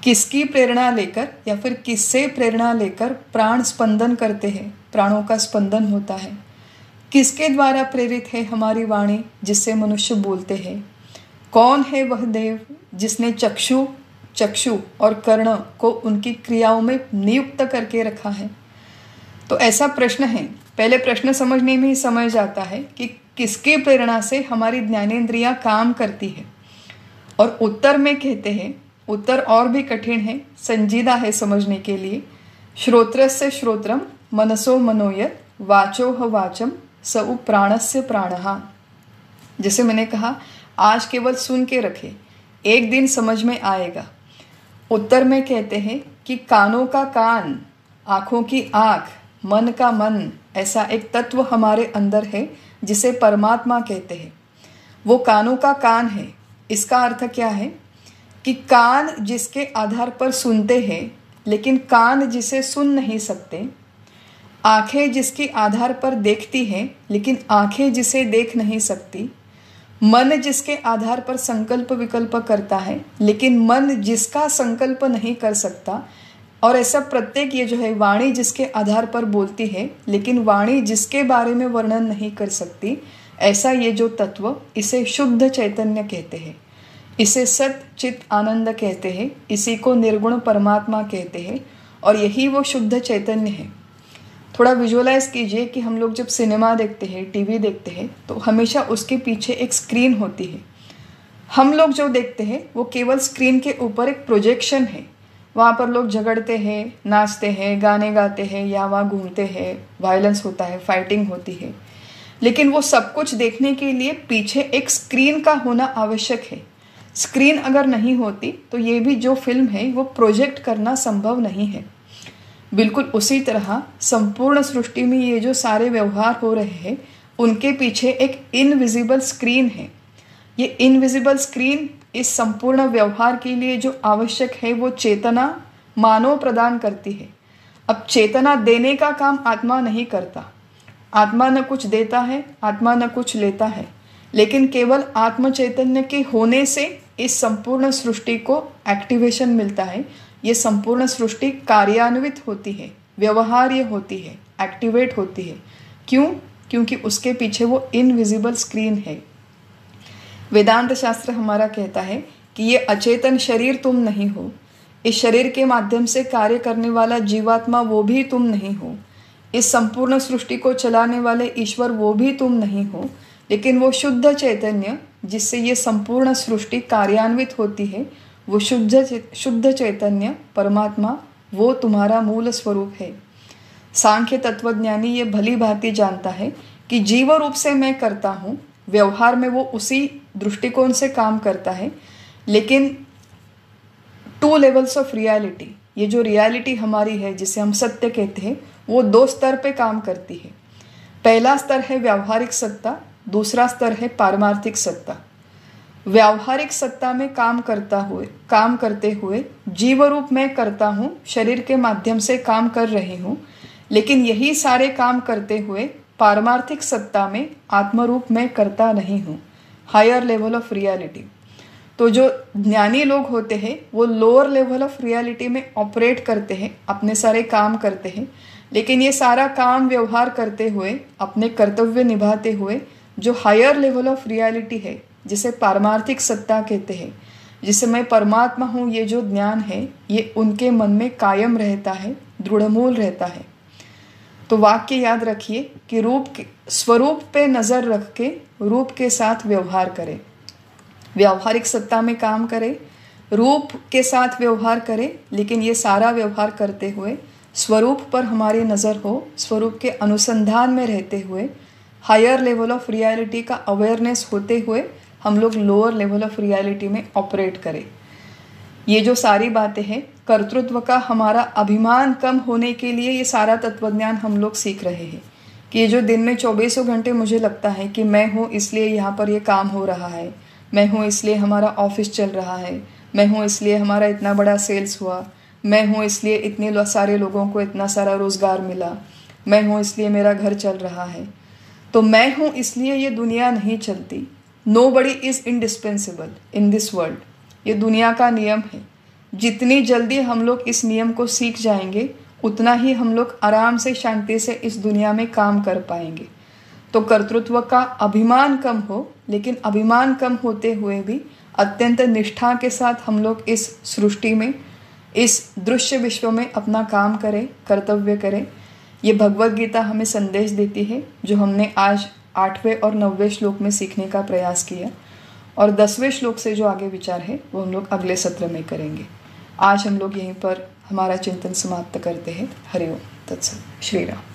किसकी प्रेरणा लेकर या फिर किससे प्रेरणा लेकर प्राण स्पंदन करते हैं, प्राणों का स्पंदन होता है, किसके द्वारा प्रेरित है हमारी वाणी जिससे मनुष्य बोलते हैं, कौन है वह देव जिसने चक्षु और कर्ण को उनकी क्रियाओं में नियुक्त करके रखा है। तो ऐसा प्रश्न है। पहले प्रश्न समझने में ही समझ जाता है कि किसकी प्रेरणा से हमारी ज्ञानेंद्रियां काम करती है। और उत्तर में कहते हैं, उत्तर और भी कठिन है, संजीदा है समझने के लिए। श्रोत्रस्य श्रोत्रम मनसो मनोयत वाचोह वाचम सउ प्राणस्य प्राणः। जैसे मैंने कहा आज केवल सुन के रखे, एक दिन समझ में आएगा। उत्तर में कहते हैं कि कानों का कान, आँखों की आँख, मन का मन, ऐसा एक तत्व हमारे अंदर है जिसे परमात्मा कहते हैं। वो कानों का कान है। इसका अर्थ क्या है कि कान जिसके आधार पर सुनते हैं लेकिन कान जिसे सुन नहीं सकते, आंखें जिसके आधार पर देखती हैं लेकिन आंखें जिसे देख नहीं सकती, मन जिसके आधार पर संकल्प विकल्प करता है लेकिन मन जिसका संकल्प नहीं कर सकता, और ऐसा प्रत्येक ये जो है वाणी जिसके आधार पर बोलती है लेकिन वाणी जिसके बारे में वर्णन नहीं कर सकती, ऐसा ये जो तत्व, इसे शुद्ध चैतन्य कहते हैं। इसे सत चित आनंद कहते हैं। इसी को निर्गुण परमात्मा कहते हैं और यही वो शुद्ध चैतन्य है। थोड़ा विजुअलाइज कीजिए कि हम लोग जब सिनेमा देखते हैं, टीवी देखते हैं, तो हमेशा उसके पीछे एक स्क्रीन होती है। हम लोग जो देखते हैं वो केवल स्क्रीन के ऊपर एक प्रोजेक्शन है। वहाँ पर लोग झगड़ते हैं, नाचते हैं, गाने गाते हैं या वहाँ घूमते हैं, वायलेंस होता है, फाइटिंग होती है। लेकिन वो सब कुछ देखने के लिए पीछे एक स्क्रीन का होना आवश्यक है। स्क्रीन अगर नहीं होती तो ये भी जो फिल्म है वो प्रोजेक्ट करना संभव नहीं है। बिल्कुल उसी तरह संपूर्ण सृष्टि में ये जो सारे व्यवहार हो रहे हैं उनके पीछे एक इनविजिबल स्क्रीन है। ये इनविजिबल स्क्रीन इस संपूर्ण व्यवहार के लिए जो आवश्यक है वो चेतना मानव प्रदान करती है। अब चेतना देने का काम आत्मा नहीं करता। आत्मा न कुछ देता है, आत्मा न कुछ लेता है, लेकिन केवल आत्म चैतन्य के होने से इस संपूर्ण सृष्टि को एक्टिवेशन मिलता है। ये संपूर्ण सृष्टि कार्यान्वित होती है, व्यवहार्य होती है, एक्टिवेट होती है। क्यों? क्योंकि उसके पीछे वो इनविजिबल स्क्रीन है। वेदांत शास्त्र हमारा कहता है कि ये अचेतन शरीर तुम नहीं हो। इस शरीर के माध्यम से कार्य करने वाला जीवात्मा वो भी तुम नहीं हो। इस संपूर्ण सृष्टि को चलाने वाले ईश्वर वो भी तुम नहीं हो, लेकिन वो शुद्ध चैतन्य जिससे ये संपूर्ण सृष्टि कार्यान्वित होती है, वो शुद्ध चैतन्य परमात्मा, वो तुम्हारा मूल स्वरूप है। सांख्य तत्वज्ञानी ये भली भांति जानता है कि जीव रूप से मैं करता हूँ, व्यवहार में वो उसी दृष्टिकोण से काम करता है, लेकिन 2 लेवल्स ऑफ रियलिटी, ये जो रियलिटी हमारी है जिसे हम सत्य कहते हैं, वो 2 स्तर पे काम करती है। पहला स्तर है व्यावहारिक सत्ता, दूसरा स्तर है पारमार्थिक सत्ता। व्यावहारिक सत्ता में काम करते हुए जीव रूप में करता हूँ, शरीर के माध्यम से काम कर रही हूँ, लेकिन यही सारे काम करते हुए पारमार्थिक सत्ता में आत्मरूप में करता नहीं हूँ, हायर लेवल ऑफ रियलिटी। तो जो ज्ञानी लोग होते हैं वो लोअर लेवल ऑफ रियलिटी में ऑपरेट करते हैं, अपने सारे काम करते हैं, लेकिन ये सारा काम व्यवहार करते हुए, अपने कर्तव्य निभाते हुए जो हायर लेवल ऑफ रियलिटी है, जिसे पारमार्थिक सत्ता कहते हैं, जिसे मैं परमात्मा हूँ, ये जो ज्ञान है ये उनके मन में कायम रहता है, दृढ़मूल रहता है। तो वाक्य याद रखिए कि स्वरूप पे नज़र रख के रूप के साथ व्यवहार करें। व्यावहारिक सत्ता में काम करें, रूप के साथ व्यवहार करें, लेकिन ये सारा व्यवहार करते हुए स्वरूप पर हमारी नज़र हो, स्वरूप के अनुसंधान में रहते हुए, हायर लेवल ऑफ रियलिटी का अवेयरनेस होते हुए हम लोग लोअर लेवल ऑफ रियलिटी में ऑपरेट करें। ये जो सारी बातें हैं, कर्तृत्व का हमारा अभिमान कम होने के लिए ये सारा तत्वज्ञान हम लोग सीख रहे हैं कि ये जो दिन में 24 घंटे मुझे लगता है कि मैं हूँ इसलिए यहाँ पर ये काम हो रहा है, मैं हूँ इसलिए हमारा ऑफिस चल रहा है, मैं हूँ इसलिए हमारा इतना बड़ा सेल्स हुआ, मैं हूँ इसलिए इतने सारे लोगों को इतना सारा रोज़गार मिला, मैं हूँ इसलिए मेरा घर चल रहा है। तो मैं हूँ इसलिए ये दुनिया नहीं चलती। Nobody is indispensable in this world, ये दुनिया का नियम है। जितनी जल्दी हम लोग इस नियम को सीख जाएंगे उतना ही हम लोग आराम से शांति से इस दुनिया में काम कर पाएंगे। तो कर्तृत्व का अभिमान कम हो, लेकिन अभिमान कम होते हुए भी अत्यंत निष्ठा के साथ हम लोग इस सृष्टि में, इस दृश्य विश्व में अपना काम करें, कर्तव्य करें। ये भगवत गीता हमें संदेश देती है, जो हमने आज 8वें और 9वें श्लोक में सीखने का प्रयास किया, और 10वें श्लोक से जो आगे विचार है वो हम लोग अगले सत्र में करेंगे। आज हम लोग यहीं पर हमारा चिंतन समाप्त करते हैं। हरि ओम तत्सत। श्री राम।